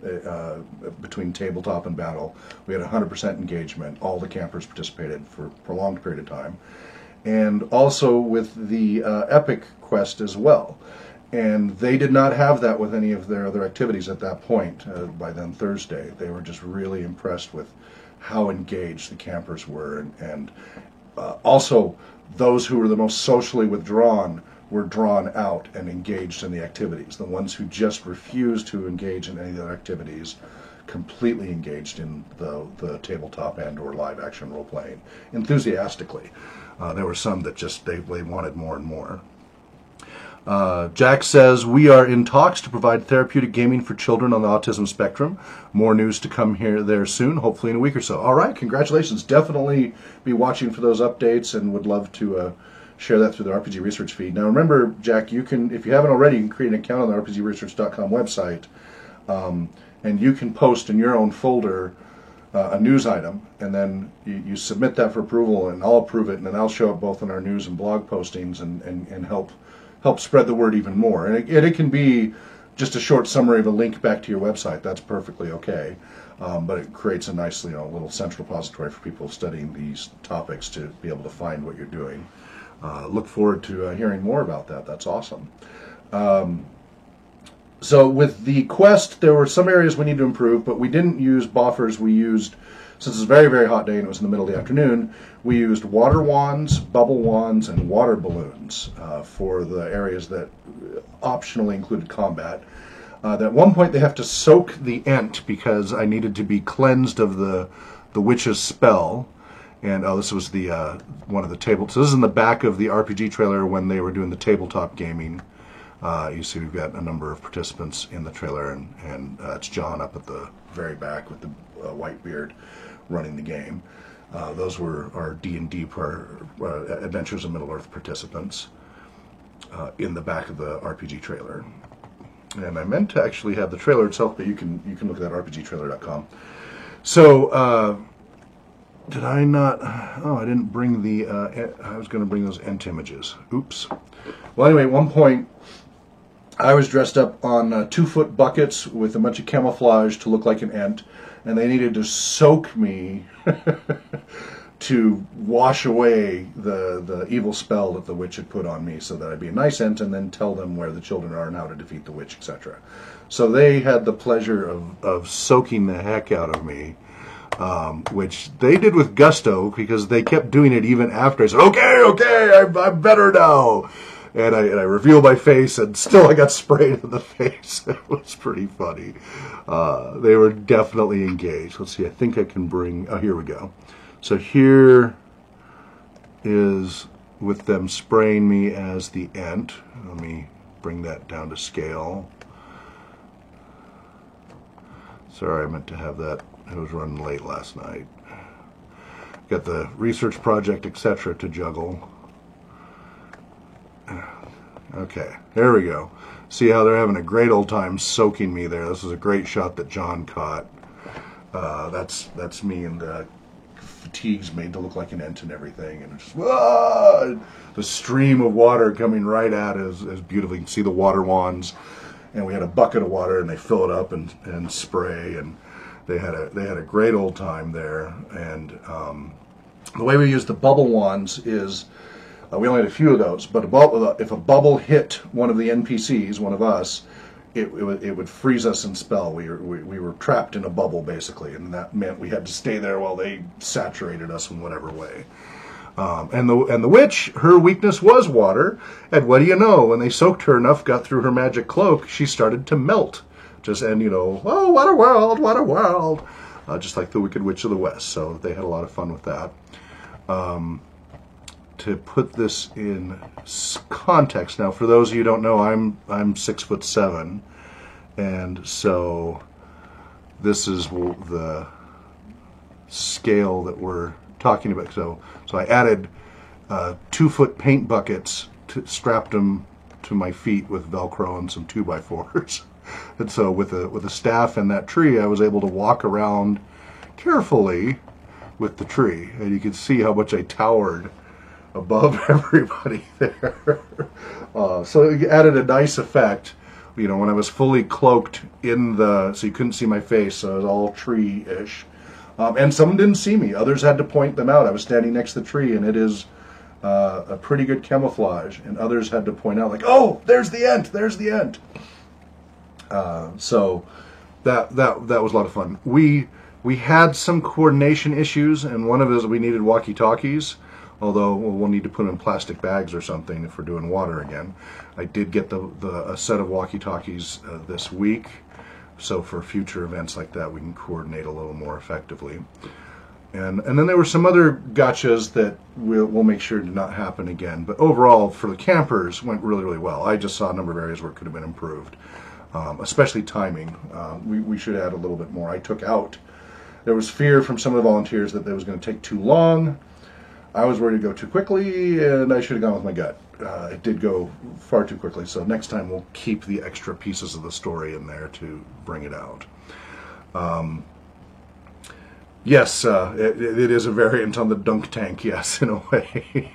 between tabletop and battle. We had 100% engagement. All the campers participated for a prolonged period of time. And also with the epic quest as well. And they did not have that with any of their other activities at that point, by then Thursday. They were just really impressed with how engaged the campers were. And also, those who were the most socially withdrawn were drawn out and engaged in the activities. The ones who just refused to engage in any of the activities completely engaged in the tabletop and or live action role playing enthusiastically. There were some that just they wanted more and more. Jack says, we are in talks to provide therapeutic gaming for children on the autism spectrum. More news to come there soon, hopefully in a week or so. All right, congratulations. Definitely be watching for those updates, and would love to share that through the RPG Research feed. Now remember, Jack, you can, if you haven't already, you can create an account on the rpgresearch.com website, and you can post in your own folder a news item, and then you submit that for approval, and I'll approve it, and then I'll show it both in our news and blog postings, and help spread the word even more. And it can be just a short summary of a link back to your website. That's perfectly okay. But it creates a nice, little central repository for people studying these topics to be able to find what you're doing. Look forward to hearing more about that. That's awesome. So with the quest, there were some areas we need to improve, but we didn't use boffers. We used, since it's a very, very hot day and it was in the middle of the afternoon, we used water wands, bubble wands, and water balloons for the areas that optionally included combat. At one point they have to soak the Ent because I needed to be cleansed of the witch's spell. And this was the one of the tables. So this is in the back of the RPG trailer when they were doing the tabletop gaming. You see we've got a number of participants in the trailer, and it's John up at the very back with the white beard running the game. Those were our D&D Adventures of Middle-earth participants in the back of the RPG trailer. And I meant to actually have the trailer itself, but you can look at that rpgtrailer.com. So, did I not? Oh, I didn't bring the. I was going to bring those Ent images. Oops. Well, anyway, at one point, I was dressed up on 2-foot buckets with a bunch of camouflage to look like an Ent, and they needed to soak me to wash away the evil spell that the witch had put on me, so that I'd be a nice Ent, and then tell them where the children are and how to defeat the witch, etc. So they had the pleasure of soaking the heck out of me. Which they did with gusto, because they kept doing it even after I said, okay, I'm better now. And I revealed my face, and still I got sprayed in the face. It was pretty funny. They were definitely engaged. Let's see, I think I can bring, here we go. So here is with them spraying me as the Ent. Let me bring that down to scale. Sorry, I meant to have that. I was running late last night. Got the research project, etc. to juggle. Okay, there we go. See how they're having a great old time soaking me there. This is a great shot that John caught. That's me in the fatigues made to look like an Ent and everything. And just, the stream of water coming right at us is beautiful. You can see the water wands. And we had a bucket of water, and they fill it up and spray, and they had a great old time there. And the way we used the bubble wands is we only had a few of those, but if a bubble hit one of the NPCs, one of us, it would freeze us and spell. We were trapped in a bubble basically, and that meant we had to stay there while they saturated us in whatever way. And the witch, her weakness was water, and what do you know? When they soaked her enough, got through her magic cloak, she started to melt. Oh, what a world, what a world! Just like the Wicked Witch of the West. So they had a lot of fun with that. To put this in context, now for those of you who don't know, I'm 6'7", and so this is the scale that we're talking about. So I added 2-foot paint buckets, strapped them to my feet with Velcro and some 2x4s. And so with a staff and that tree, I was able to walk around carefully with the tree, and you could see how much I towered above everybody there. So it added a nice effect. When I was fully cloaked so you couldn't see my face, so it was all tree-ish. And some didn't see me. Others had to point them out. I was standing next to the tree, and it is a pretty good camouflage. And others had to point out, like, oh, there's the Ent, there's the Ent. So that was a lot of fun. We had some coordination issues, and one of it is we needed walkie-talkies. Although we'll need to put them in plastic bags or something if we're doing water again. I did get a set of walkie-talkies this week. So for future events like that, we can coordinate a little more effectively. And then there were some other gotchas that we'll make sure did not happen again. But overall, for the campers, went really, really well. I just saw a number of areas where it could have been improved, especially timing. We should add a little bit more. There was fear from some of the volunteers that it was going to take too long. I was worried to go too quickly, and I should have gone with my gut. It did go far too quickly, so next time we'll keep the extra pieces of the story in there to bring it out. Yes, it is a variant on the dunk tank, yes, in a way.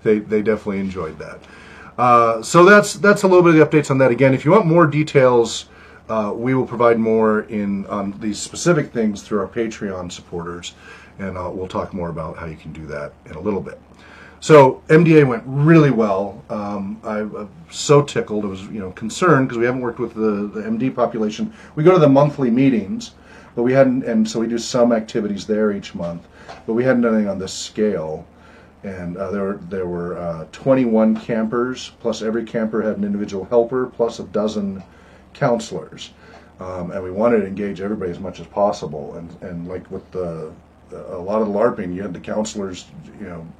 They definitely enjoyed that. So that's a little bit of the updates on that. Again, if you want more details, we will provide more on these specific things through our Patreon supporters. And we'll talk more about how you can do that in a little bit. So MDA went really well. I'm so tickled. I was concerned because we haven't worked with the MD population. We go to the monthly meetings, but we hadn't, and so we do some activities there each month. But we hadn't done anything on this scale. And there were 21 campers, plus every camper had an individual helper, plus a dozen counselors. And we wanted to engage everybody as much as possible. And like with a lot of the LARPing, you had the counselors,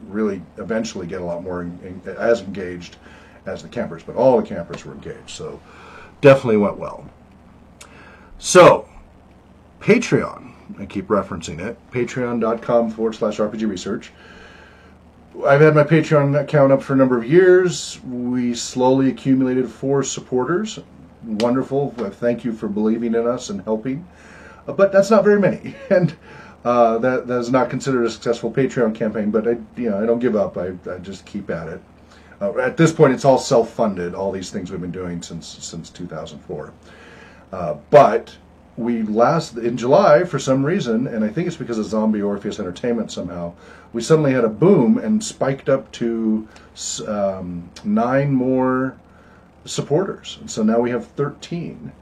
really eventually get a lot more as engaged as the campers, but all the campers were engaged, so definitely went well. So, Patreon. I keep referencing it, patreon.com/RPG Research. I've had my Patreon account up for a number of years. We slowly accumulated 4 supporters. Wonderful. Thank you for believing in us and helping. But that's not very many. And that is not considered a successful Patreon campaign, but I don't give up. I just keep at it. At this point, it's all self-funded, all these things we've been doing since 2004. But in July, for some reason, and I think it's because of Zombie Orpheus Entertainment somehow, we suddenly had a boom and spiked up to 9 more supporters. And so now we have 13.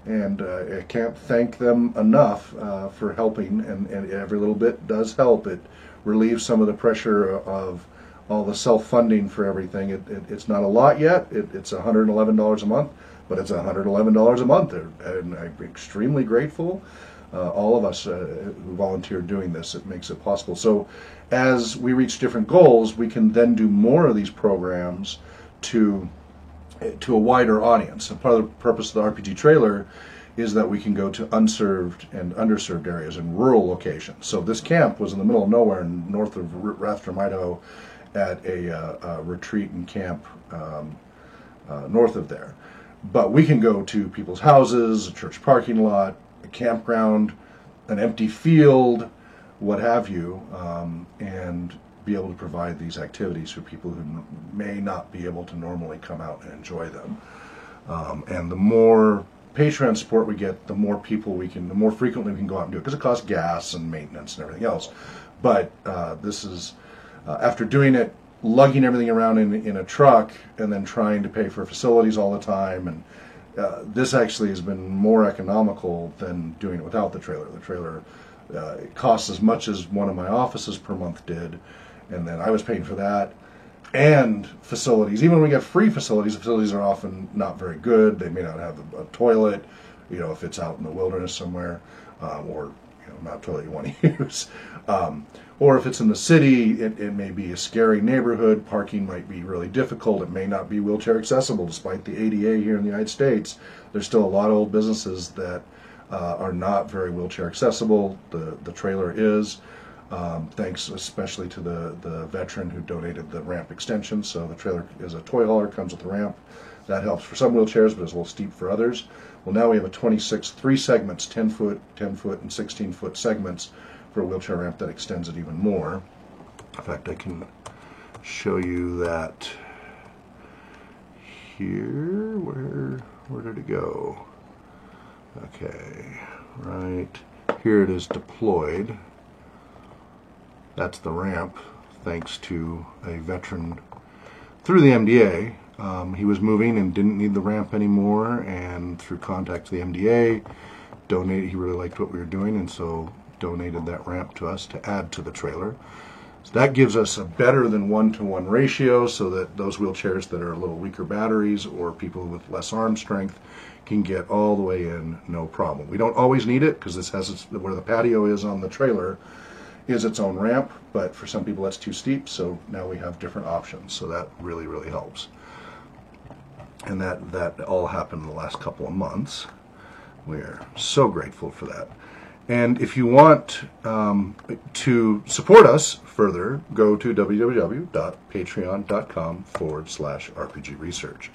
And I can't thank them enough for helping, and every little bit does help. It relieves some of the pressure of all the self-funding for everything. It's not a lot yet. It's $111 a month, but it's $111 a month, and I'm extremely grateful. All of us who volunteer doing this, it makes it possible. So as we reach different goals, we can then do more of these programs to a wider audience. And part of the purpose of the RPG trailer is that we can go to unserved and underserved areas and rural locations. So this camp was in the middle of nowhere north of Rathdrum, Idaho, at a retreat and camp north of there. But we can go to people's houses, a church parking lot, a campground, an empty field, what have you, and be able to provide these activities for people who may not be able to normally come out and enjoy them. And the more Patreon support we get, the more frequently we can go out and do it, because it costs gas and maintenance and everything else. But this is, after doing it, lugging everything around in a truck and then trying to pay for facilities all the time, and this actually has been more economical than doing it without the trailer. The trailer it costs as much as one of my offices per month did, and then I was paying for that. And facilities, even when we get free facilities, the facilities are often not very good. They may not have a toilet, if it's out in the wilderness somewhere, or not a toilet you want to use. Or if it's in the city, it may be a scary neighborhood. Parking might be really difficult. It may not be wheelchair accessible, despite the ADA here in the United States. There's still a lot of old businesses that are not very wheelchair accessible. The trailer is. Thanks especially to the veteran who donated the ramp extension. So the trailer is a toy hauler, comes with the ramp. That helps for some wheelchairs, but it's a little steep for others. Well, now we have a 3 segments, 10 foot, 10 foot, and 16 foot segments for a wheelchair ramp that extends it even more. In fact, I can show you that here. Where did it go? Okay, right here it is deployed. That's the ramp, thanks to a veteran through the MDA. He was moving and didn't need the ramp anymore, and through contact to the MDA, he really liked what we were doing, and so donated that ramp to us to add to the trailer. So that gives us a better than 1-to-1 ratio, so that those wheelchairs that are a little weaker batteries or people with less arm strength can get all the way in, no problem. We don't always need it, because this has where the patio is on the trailer is its own ramp, but for some people that's too steep, so now we have different options. So that really, really helps. And that all happened in the last couple of months. We're so grateful for that. And if you want to support us further, go to www.patreon.com/RPG Research.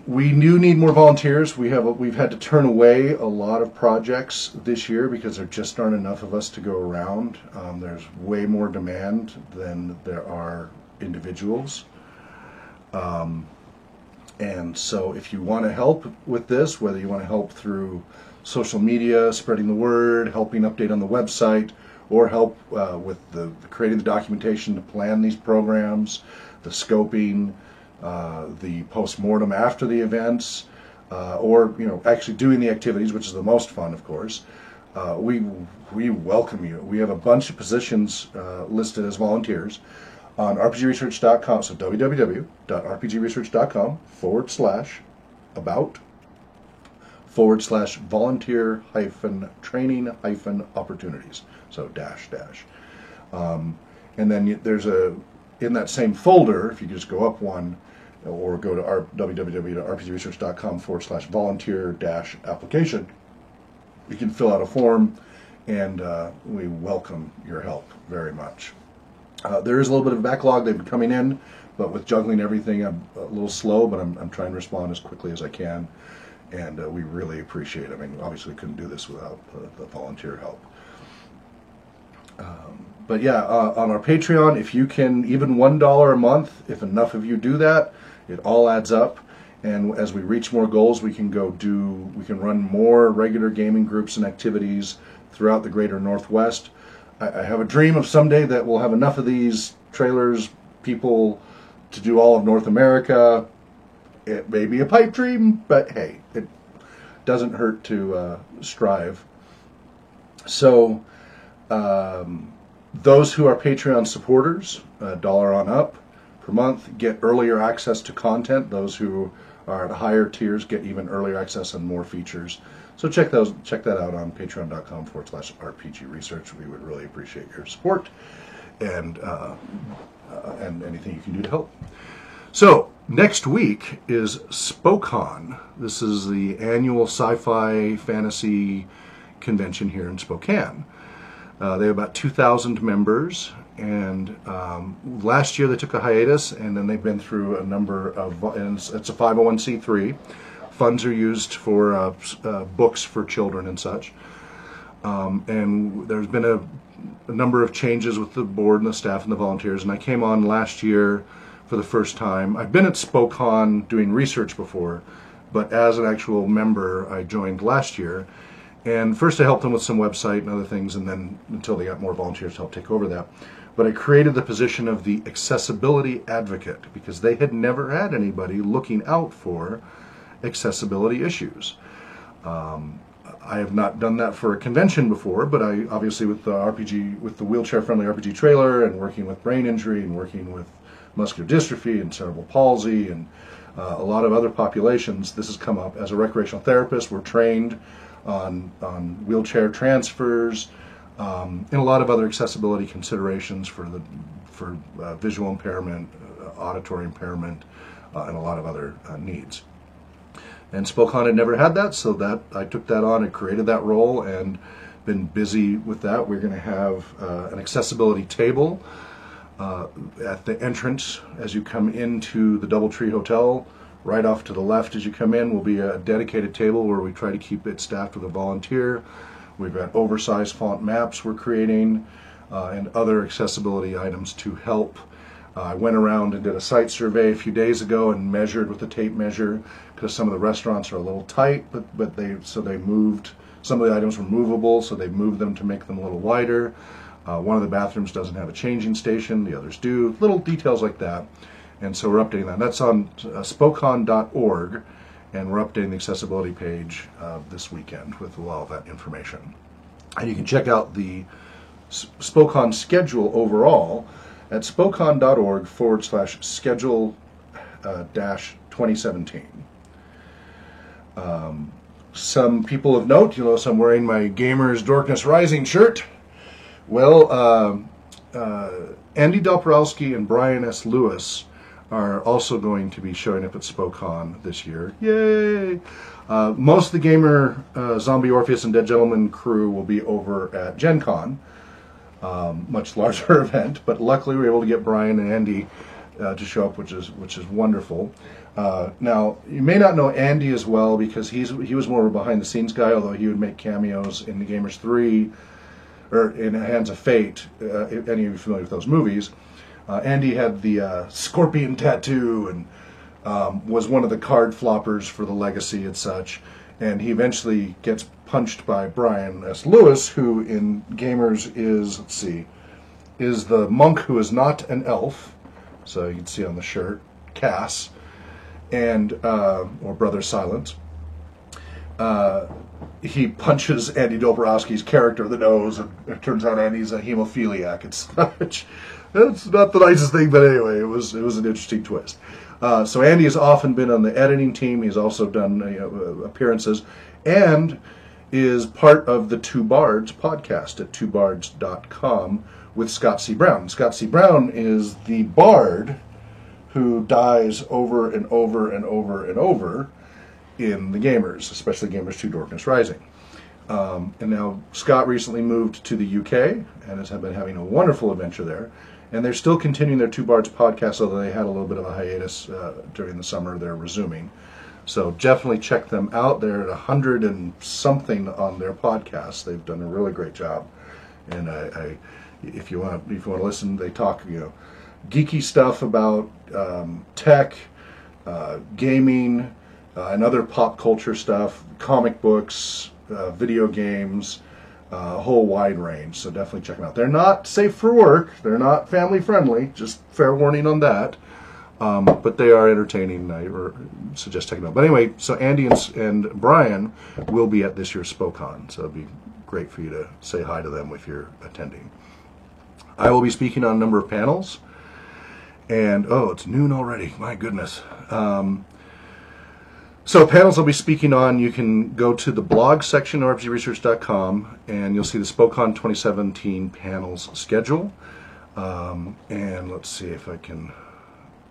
We do need more volunteers. We've had to turn away a lot of projects this year because there just aren't enough of us to go around. There's way more demand than there are individuals. And so if you want to help with this, whether you want to help through social media, spreading the word, helping update on the website, or help with creating the documentation to plan these programs, the scoping, the post-mortem after the events, or actually doing the activities, which is the most fun, of course, we welcome you. We have a bunch of positions listed as volunteers on rpgresearch.com, so www.rpgresearch.com/about/volunteer-training-opportunities, so dash. And then there's in that same folder, if you just go up one, or go to www.rpgresearch.com/volunteer-application, You can fill out a form, and we welcome your help very much. There is a little bit of a backlog. They've been coming in, but with juggling everything, I'm a little slow, but I'm trying to respond as quickly as I can, and we really appreciate it. I mean, obviously we couldn't do this without the volunteer help. But yeah, on our Patreon, if you can, even $1 a month, if enough of you do that, it all adds up. And as we reach more goals, we can run more regular gaming groups and activities throughout the greater Northwest. I have a dream of someday that we'll have enough of these trailers, people, to do all of North America. It may be a pipe dream, but hey, it doesn't hurt to strive. So, those who are Patreon supporters, $1 on up per month, get earlier access to content. Those who are at higher tiers get even earlier access and more features. So check that out on patreon.com/RPG Research. We would really appreciate your support and anything you can do to help. So next week is SpoCon. This is the annual sci-fi fantasy convention here in Spokane. They have about 2,000 members, and last year they took a hiatus, and then they've been through a number of, and it's a 501c3. Funds are used for books for children and such. And there's been a number of changes with the board and the staff and the volunteers, and I came on last year for the first time. I've been at SpoCon doing research before, but as an actual member, I joined last year. And first I helped them with some website and other things, and then until they got more volunteers to help take over that. But I created the position of the accessibility advocate because they had never had anybody looking out for accessibility issues. I have not done that for a convention before, but I obviously with the wheelchair-friendly RPG trailer and working with brain injury and working with muscular dystrophy and cerebral palsy and a lot of other populations, this has come up. As a recreational therapist, we're trained on wheelchair transfers, and a lot of other accessibility considerations for visual impairment, auditory impairment, and a lot of other needs. And SpoCon had never had that, so that I took that on and created that role and been busy with that. We're going to have an accessibility table at the entrance as you come into the DoubleTree Hotel. Right off to the left as you come in will be a dedicated table where we try to keep it staffed with a volunteer. We've got oversized font maps we're creating and other accessibility items to help. I went around and did a site survey a few days ago and measured with the tape measure because some of the restaurants are a little tight, but they moved, some of the items were movable, so they moved them to make them a little wider. One of the bathrooms doesn't have a changing station, the others do, little details like that. And so we're updating that. That's on spocon.org, and we're updating the accessibility page this weekend with all of that information. And you can check out the SpoCon schedule overall at spocon.org/schedule-2017. Some people of note, you'll notice I'm wearing my Gamers Dorkness Rising shirt. Well, Andy Doporowski and Brian S. Lewis are also going to be showing up at SpoCon this year. Yay! Most of the Gamer, Zombie Orpheus, and Dead Gentleman crew will be over at Gen Con. Much larger event, but luckily we were able to get Brian and Andy to show up, which is wonderful. Now you may not know Andy as well because he was more of a behind the scenes guy, although he would make cameos in The Gamers 3 or in Hands of Fate. If any of you are familiar with those movies, Andy had the scorpion tattoo and was one of the card floppers for the Legacy and such. And he eventually gets punched by Brian S. Lewis, who in Gamers is the monk who is not an elf. So you can see on the shirt, Cass, and or Brother Silence. He punches Andy Doporowski's character in the nose, and it turns out Andy's a hemophiliac. It's not the nicest thing, but anyway, it was an interesting twist. So Andy has often been on the editing team. He's also done appearances, and is part of the Two Bards podcast at twobards.com with Scott C. Brown. Scott C. Brown is the bard who dies over and over and over and over in the Gamers, especially Gamers 2 Dorkness Rising. And now Scott recently moved to the UK and has been having a wonderful adventure there. And they're still continuing their Two Bards podcast, although they had a little bit of a hiatus during the summer. They're resuming. So definitely check them out. They're at 100 and something on their podcast. They've done a really great job. And if you want to listen, they talk geeky stuff about tech, gaming, and other pop culture stuff, comic books, video games, a whole wide range. So definitely check them out. They're not safe for work. They're not family friendly. Just fair warning on that. But they are entertaining. I suggest checking them out. But anyway, so Andy and Brian will be at this year's SpoCon. So it'd be great for you to say hi to them if you're attending. I will be speaking on a number of panels. And, it's noon already. My goodness. So panels I'll be speaking on, you can go to the blog section of RPGresearch.com and you'll see the SpoCon 2017 panels schedule. And let's see if I can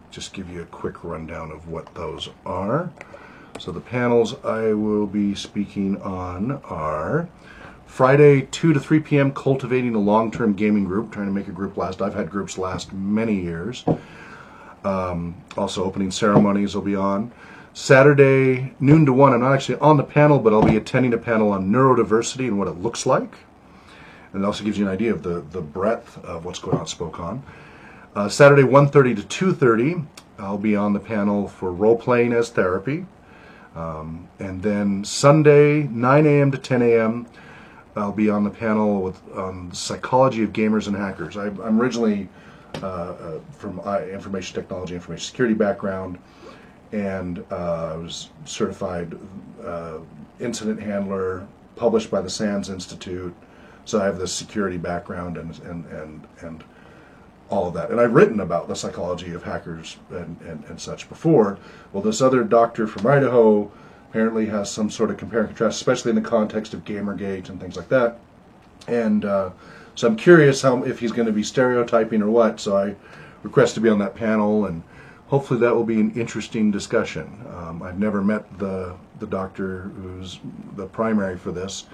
just give you a quick rundown of what those are. So the panels I will be speaking on are Friday, 2 to 3 p.m., cultivating a long-term gaming group, trying to make a group last. I've had groups last many years. Also, opening ceremonies will be on. Saturday, noon to 1, I'm not actually on the panel, but I'll be attending a panel on neurodiversity and what it looks like. And it also gives you an idea of the breadth of what's going on at SpoCon. Saturday, 1:30 to 2:30, I'll be on the panel for role-playing as therapy. And then Sunday, 9 a.m. to 10 a.m., I'll be on the panel on psychology of gamers and hackers. I'm originally from information technology, information security background, and I was certified incident handler, published by the SANS Institute. So I have this security background and all of that. And I've written about the psychology of hackers and such before. Well, this other doctor from Idaho apparently has some sort of compare and contrast, especially in the context of Gamergate and things like that. And so I'm curious if he's going to be stereotyping or what. So I request to be on that panel, and hopefully that will be an interesting discussion. I've never met the doctor who's the primary for this.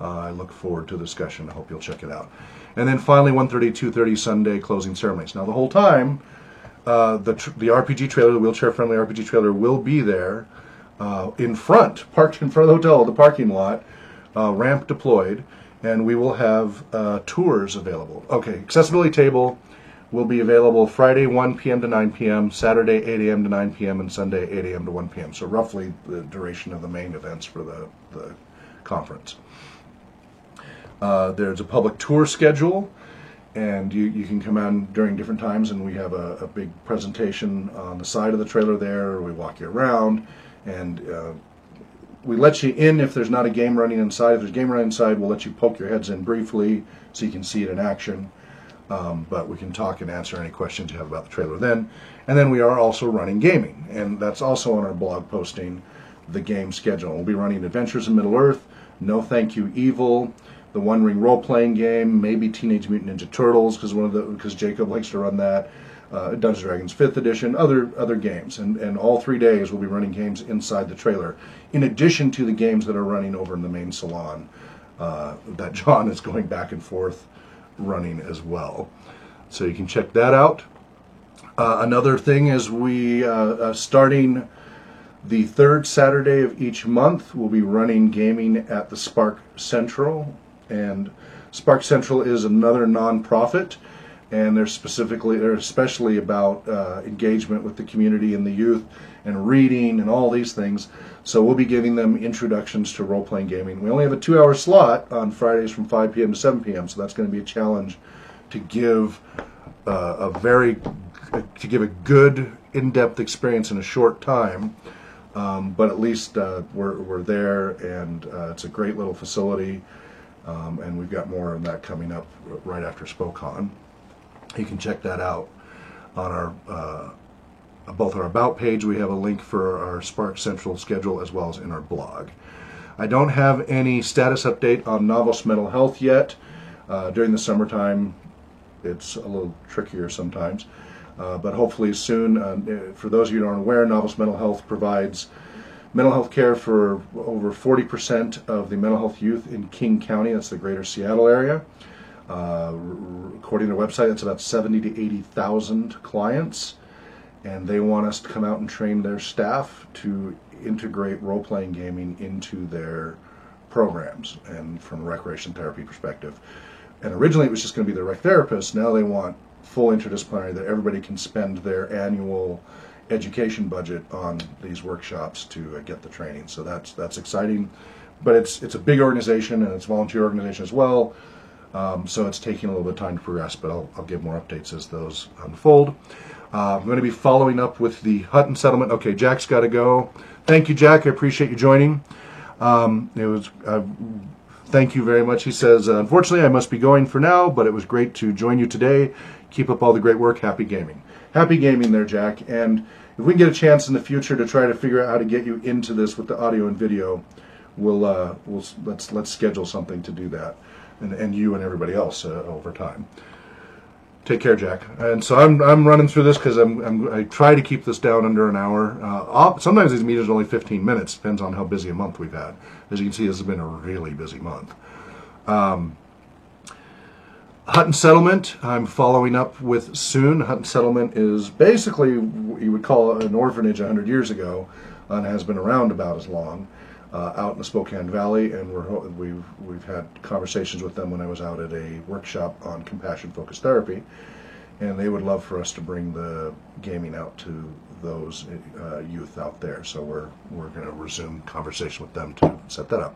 I look forward to the discussion. I hope you'll check it out. And then finally, 1:30, 2:30 Sunday closing ceremonies. Now the whole time, the RPG trailer, the wheelchair-friendly RPG trailer, will be there in front, parked in front of the hotel, the parking lot, ramp deployed, and we will have tours available. Okay, accessibility table will be available Friday 1 p.m. to 9 p.m., Saturday 8 a.m. to 9 p.m., and Sunday 8 a.m. to 1 p.m. So roughly the duration of the main events for the conference. There's a public tour schedule, and you can come on during different times, and we have a big presentation on the side of the trailer there. We walk you around, and we let you in if there's not a game running inside. If there's a game running inside, we'll let you poke your heads in briefly so you can see it in action. But we can talk and answer any questions you have about the trailer then. And then we are also running gaming, and that's also on our blog posting, the game schedule. We'll be running Adventures in Middle-earth, No Thank You Evil, the One Ring role-playing game, maybe Teenage Mutant Ninja Turtles, because Jacob likes to run that, Dungeons & Dragons 5th edition, other games. And all 3 days we'll be running games inside the trailer, in addition to the games that are running over in the main salon that John is going back and forth running as well. So you can check that out. Another thing is we, starting the third Saturday of each month, we'll be running gaming at the Spark Central. And Spark Central is another nonprofit, and they're especially about engagement with the community and the youth and reading and all these things. So we'll be giving them introductions to role-playing gaming. We only have a 2-hour slot on Fridays from 5 p.m. to 7 p.m., so that's going to be a challenge to give a good in-depth experience in a short time. But at least we're there, and it's a great little facility. And we've got more of that coming up right after SpoCon. You can check that out on our both our About page. We have a link for our Spark Central schedule as well as in our blog. I don't have any status update on Novos Mental Health yet. During the summertime, it's a little trickier sometimes. But hopefully soon, for those of you who aren't aware, Novos Mental Health provides mental health care for over 40% of the mental health youth in King County. That's the greater Seattle area. According to their website, that's about 70 to 80,000 clients. And they want us to come out and train their staff to integrate role-playing gaming into their programs, and from a recreation therapy perspective. And originally it was just going to be the rec therapist. Now they want full interdisciplinary, that everybody can spend their annual education budget on these workshops to get the training. So that's exciting. But it's a big organization, and it's a volunteer organization as well. So it's taking a little bit of time to progress, but I'll give more updates as those unfold. I'm going to be following up with the Hutton settlement. Okay, Jack's got to go. Thank you, Jack. I appreciate you joining. Thank you very much. He says, unfortunately, I must be going for now, but it was great to join you today. Keep up all the great work. Happy gaming. Happy gaming there, Jack. And if we can get a chance in the future to try to figure out how to get you into this with the audio and video, let's schedule something to do that, and you and everybody else over time. Take care, Jack. And so I'm running through this because I try to keep this down under an hour. Sometimes these meetings are only 15 minutes. Depends on how busy a month we've had. As you can see, this has been a really busy month. Hutton Settlement, I'm following up with soon. Hutton Settlement is basically what you would call an orphanage 100 years ago, and has been around about as long, out in the Spokane Valley, and we've had conversations with them when I was out at a workshop on compassion-focused therapy, and they would love for us to bring the gaming out to those youth out there. So we're going to resume conversation with them to set that up.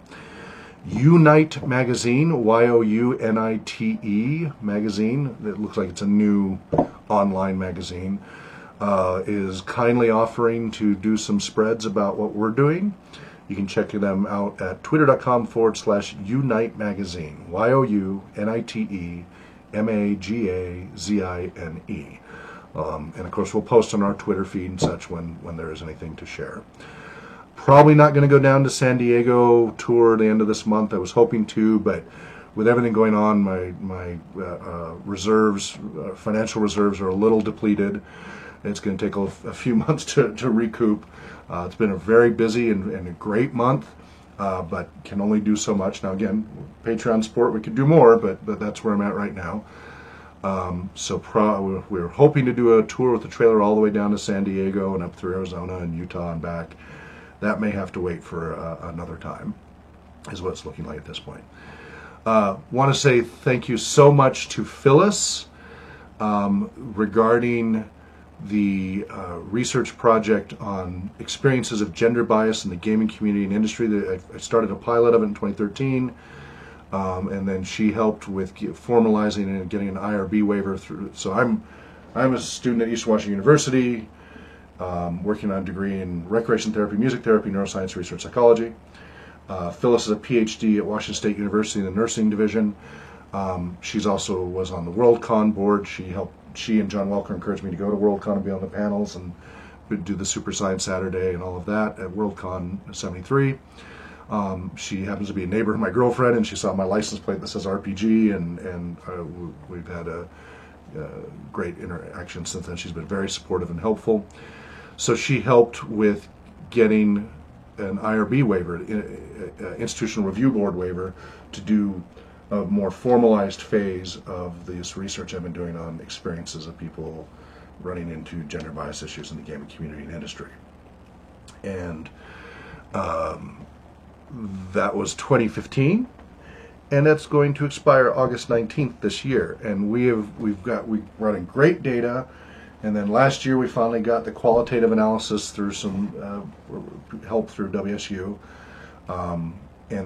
Unite Magazine, YOUNITE magazine, it looks like it's a new online magazine, is kindly offering to do some spreads about what we're doing. You can check them out at twitter.com/Unite Magazine, YOUNITE MAGAZINE. And of course, we'll post on our Twitter feed and such when there is anything to share. Probably not going to go down to San Diego tour at the end of this month. I was hoping to, but with everything going on, my reserves, financial reserves, are a little depleted. It's going to take a few months to recoup. It's been a very busy and a great month, but can only do so much. Now again, Patreon support, we could do more, but that's where I'm at right now. So we're hoping to do a tour with the trailer all the way down to San Diego and up through Arizona and Utah and back. That may have to wait for another time, is what it's looking like at this point. Want to say thank you so much to Phyllis regarding the research project on experiences of gender bias in the gaming community and industry. I started a pilot of it in 2013, and then she helped with formalizing and getting an IRB waiver through. So I'm a student at Eastern Washington University, working on a degree in recreation therapy, music therapy, neuroscience, research psychology. Phyllis is a PhD at Washington State University in the nursing division. She's also was on the WorldCon board. She and John Welker encouraged me to go to WorldCon and be on the panels and do the Super Science Saturday and all of that at WorldCon 73. She happens to be a neighbor of my girlfriend, and she saw my license plate that says RPG, and we've had a great interaction since then. She's been very supportive and helpful. So she helped with getting an IRB waiver, Institutional Review Board waiver, to do a more formalized phase of this research I've been doing on experiences of people running into gender bias issues in the gaming community and industry. And that was 2015, and that's going to expire August 19th this year. And we're running great data. And then last year we finally got the qualitative analysis through some help through WSU. And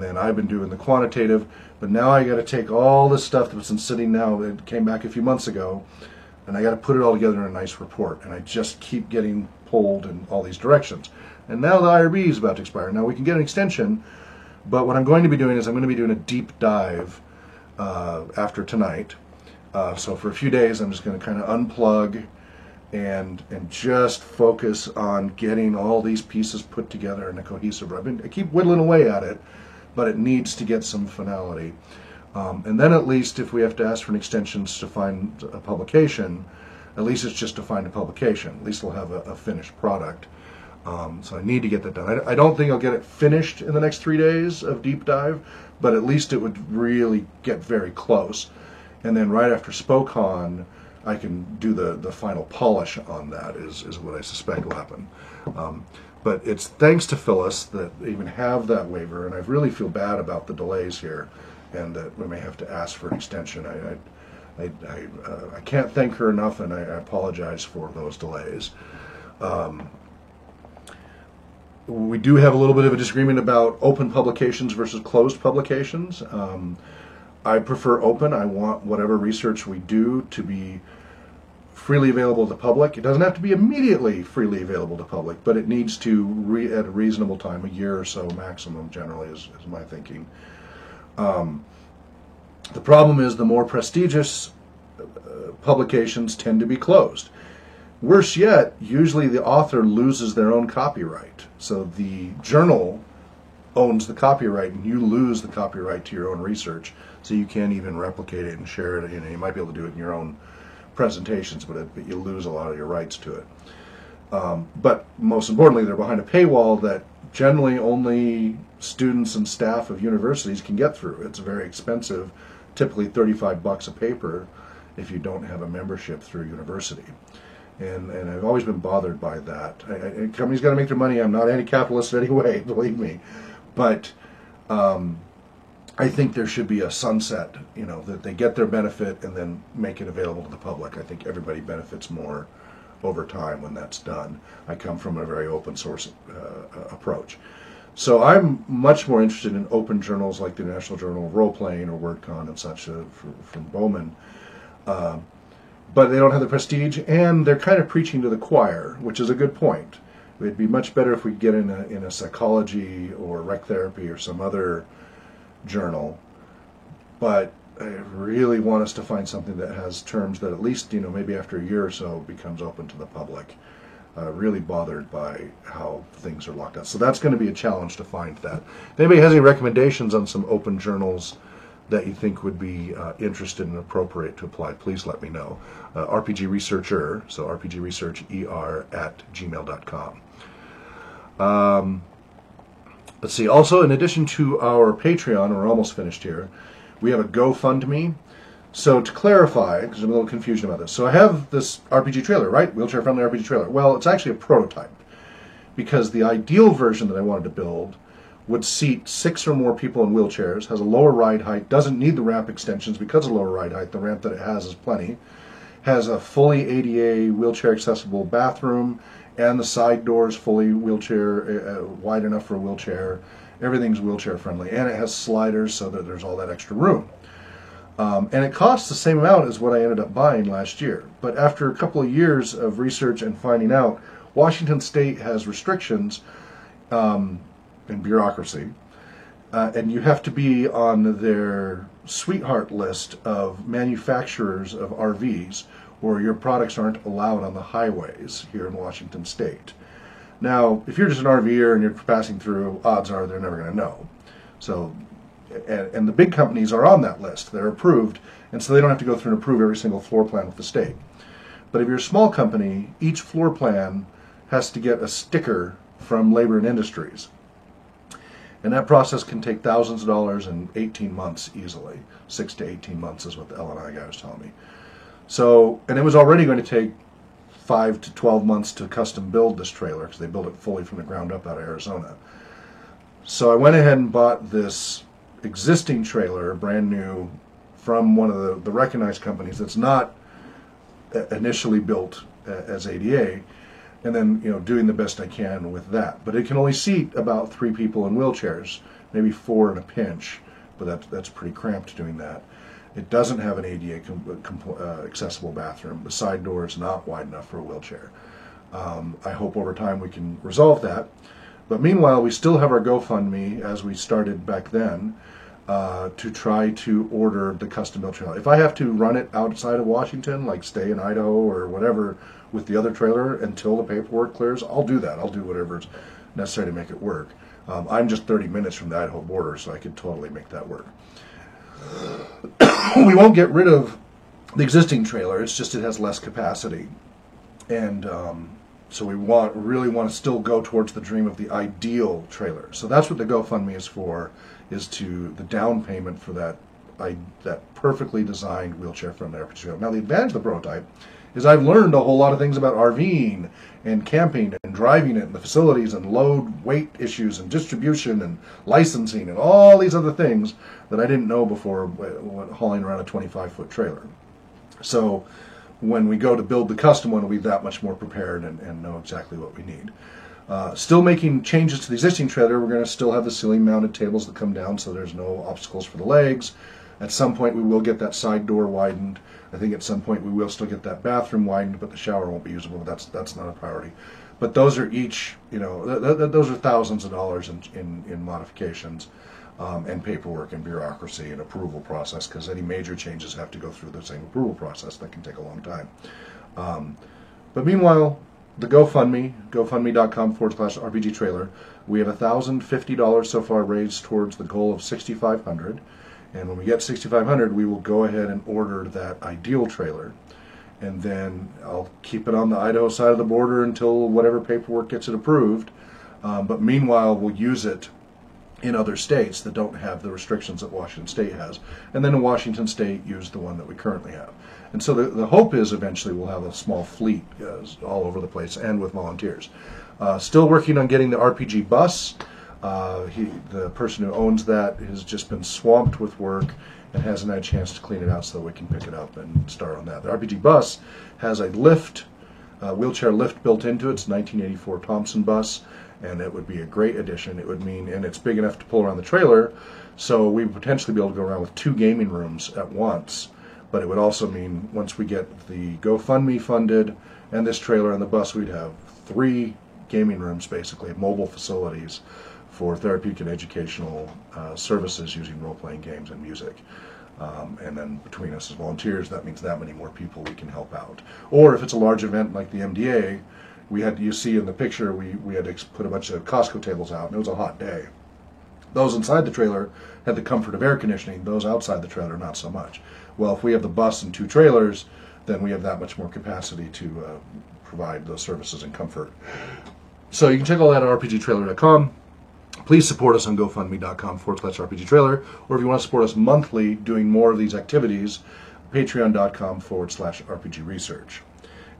then I've been doing the quantitative, but now I got to take all this stuff that's been sitting now, it came back a few months ago, and I got to put it all together in a nice report. And I just keep getting pulled in all these directions. And now the IRB is about to expire. Now we can get an extension, but what I'm going to be doing is I'm going to be doing a deep dive after tonight. So for a few days I'm just going to kind of unplug and just focus on getting all these pieces put together in a cohesive. I keep whittling away at it, but it needs to get some finality. And then at least if we have to ask for an extension to find a publication, at least it's just to find a publication. At least we'll have a finished product. So I need to get that done. I don't think I'll get it finished in the next 3 days of deep dive, but at least it would really get very close. And then right after SpoCon, I can do the final polish on that is what I suspect will happen. But it's thanks to Phyllis that they even have that waiver, and I really feel bad about the delays here, and that we may have to ask for an extension. I can't thank her enough, and I apologize for those delays. We do have a little bit of a disagreement about open publications versus closed publications. I prefer open. I want whatever research we do to be freely available to the public. It doesn't have to be immediately freely available to the public, but it needs to, at a reasonable time, a year or so maximum, generally, is my thinking. The problem is the more prestigious publications tend to be closed. Worse yet, usually the author loses their own copyright. So the journal owns the copyright, and you lose the copyright to your own research, so you can't even replicate it and share it. You might be able to do it in your own presentations, but you lose a lot of your rights to it. But most importantly, they're behind a paywall that generally only students and staff of universities can get through. It's very expensive, typically $35 a paper if you don't have a membership through university. And I've always been bothered by that. Companies got to make their money. I'm not anti-capitalist in any way, believe me. But I think there should be a sunset, that they get their benefit and then make it available to the public. I think everybody benefits more over time when that's done. I come from a very open source approach. So I'm much more interested in open journals like the National Journal of Role Playing or WordCon and such from Bowman. But they don't have the prestige, and they're kind of preaching to the choir, which is a good point. It'd be much better if we get in a psychology or rec therapy or some other journal. But I really want us to find something that has terms that at least, maybe after a year or so becomes open to the public. Really bothered by how things are locked out. So that's going to be a challenge to find that. If anybody has any recommendations on some open journals that you think would be interested and appropriate to apply, please let me know. RPG Researcher, so rpgresearcher@gmail.com. Let's see. Also, in addition to our Patreon, we're almost finished here, we have a GoFundMe. So to clarify, because I'm a little confusion about this, so I have this RPG trailer, right? Wheelchair-friendly RPG trailer. Well, it's actually a prototype, because the ideal version that I wanted to build would seat 6 or more people in wheelchairs, has a lower ride height, doesn't need the ramp extensions because of lower ride height. The ramp that it has is plenty. Has a fully ADA wheelchair accessible bathroom, and the side doors fully wheelchair, wide enough for a wheelchair. Everything's wheelchair friendly, and it has sliders so that there's all that extra room. And it costs the same amount as what I ended up buying last year. But after a couple of years of research and finding out, Washington State has restrictions and bureaucracy, and you have to be on their sweetheart list of manufacturers of RVs, or your products aren't allowed on the highways here in Washington State. Now, if you're just an RVer and you're passing through, odds are they're never going to know. So, and the big companies are on that list. They're approved, and so they don't have to go through and approve every single floor plan with the state. But if you're a small company, each floor plan has to get a sticker from Labor and Industries. And that process can take thousands of dollars in 18 months easily. 6 to 18 months is what the L&I guy was telling me. So, and it was already going to take 5 to 12 months to custom build this trailer, because they built it fully from the ground up out of Arizona. So I went ahead and bought this existing trailer, brand new, from one of the recognized companies that's not initially built as ADA, and then doing the best I can with that. But it can only seat about 3 people in wheelchairs, maybe 4 in a pinch, but that's pretty cramped doing that. It doesn't have an ADA accessible bathroom. The side door is not wide enough for a wheelchair. I hope over time we can resolve that. But meanwhile, we still have our GoFundMe, as we started back then, to try to order the custom-built trailer. If I have to run it outside of Washington, like stay in Idaho or whatever with the other trailer until the paperwork clears, I'll do that. I'll do whatever's necessary to make it work. I'm just 30 minutes from the Idaho border, so I could totally make that work. We won't get rid of the existing trailer. It's just it has less capacity. And So we really want to still go towards the dream of the ideal trailer. So that's what the GoFundMe is for, is to the down payment for that perfectly designed wheelchair-friendly RPG trailer. Now the advantage of the prototype is I've learned a whole lot of things about RVing and camping and driving it and the facilities and load weight issues and distribution and licensing and all these other things that I didn't know before hauling around a 25-foot trailer. So when we go to build the custom one, we'll be that much more prepared and know exactly what we need. Still making changes to the existing trailer. We're going to still have the ceiling mounted tables that come down so there's no obstacles for the legs. At some point we will get that side door widened. I think at some point we will still get that bathroom widened, but the shower won't be usable. That's not a priority. But those are each, those are thousands of dollars in modifications and paperwork and bureaucracy and approval process, because any major changes have to go through the same approval process. That can take a long time. But meanwhile, the GoFundMe, gofundme.com/RPG trailer, we have $1,050 so far raised towards the goal of $6,500. And when we get $6,500, we will go ahead and order that ideal trailer. And then I'll keep it on the Idaho side of the border until whatever paperwork gets it approved. But meanwhile, we'll use it in other states that don't have the restrictions that Washington State has. And then in Washington State, use the one that we currently have. And so the hope is eventually we'll have a small fleet all over the place and with volunteers. Still working on getting the RPG bus. The person who owns that has just been swamped with work and hasn't had a chance to clean it out so that we can pick it up and start on that. The RPG bus has a wheelchair lift built into it. It's a 1984 Thompson bus, and it would be a great addition. It would mean, and it's big enough to pull around the trailer, so we would potentially be able to go around with 2 gaming rooms at once. But it would also mean once we get the GoFundMe funded and this trailer and the bus, we'd have 3 gaming rooms, basically, mobile facilities for therapeutic and educational services using role-playing games and music. And then between us as volunteers, that means that many more people we can help out. Or if it's a large event like the MDA, you see in the picture, we had to put a bunch of Costco tables out, and it was a hot day. Those inside the trailer had the comfort of air conditioning. Those outside the trailer, not so much. Well, if we have the bus and 2 trailers, then we have that much more capacity to provide those services and comfort. So you can check all that at rpgtrailer.com. Please support us on gofundme.com/RPG trailer, or if you want to support us monthly doing more of these activities, patreon.com/RPG research.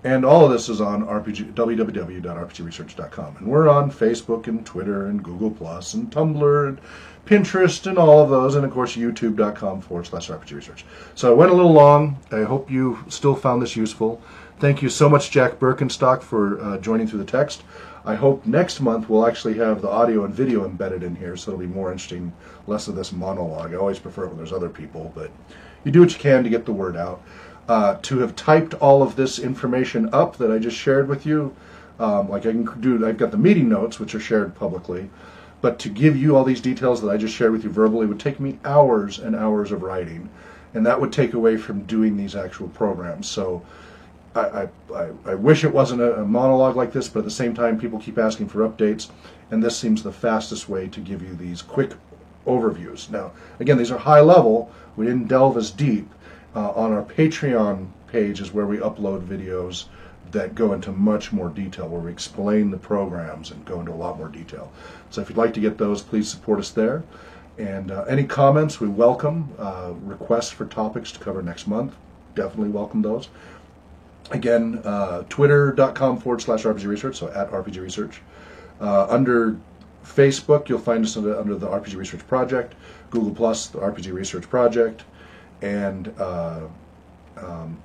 And all of this is on www.rpgresearch.com. And we're on Facebook and Twitter and Google Plus and Tumblr and Pinterest and all of those, and of course youtube.com/RPG research. So I went a little long. I hope you still found this useful. Thank you so much, Jack Birkenstock, for joining through the text. I hope next month we'll actually have the audio and video embedded in here, so it'll be more interesting, less of this monologue. I always prefer it when there's other people, but you do what you can to get the word out. To have typed all of this information up that I just shared with you, like I can do, I've got the meeting notes, which are shared publicly, but to give you all these details that I just shared with you verbally would take me hours and hours of writing, and that would take away from doing these actual programs. So I wish it wasn't a monologue like this, but at the same time, people keep asking for updates, and this seems the fastest way to give you these quick overviews. Now, again, these are high level. We didn't delve as deep. On our Patreon page is where we upload videos that go into much more detail, where we explain the programs and go into a lot more detail. So if you'd like to get those, please support us there. And any comments, we welcome. Requests for topics to cover next month, definitely welcome those. Again, twitter.com/RPG research, so at RPG research. Under Facebook, you'll find us under the RPG Research Project, Google Plus, the RPG Research Project, and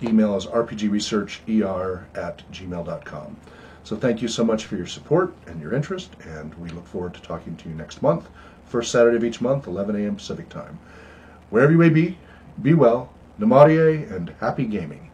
email is rpgresearcher@gmail.com. So thank you so much for your support and your interest, and we look forward to talking to you next month, first Saturday of each month, 11 a.m. Pacific Time. Wherever you may be well, namaste, and happy gaming.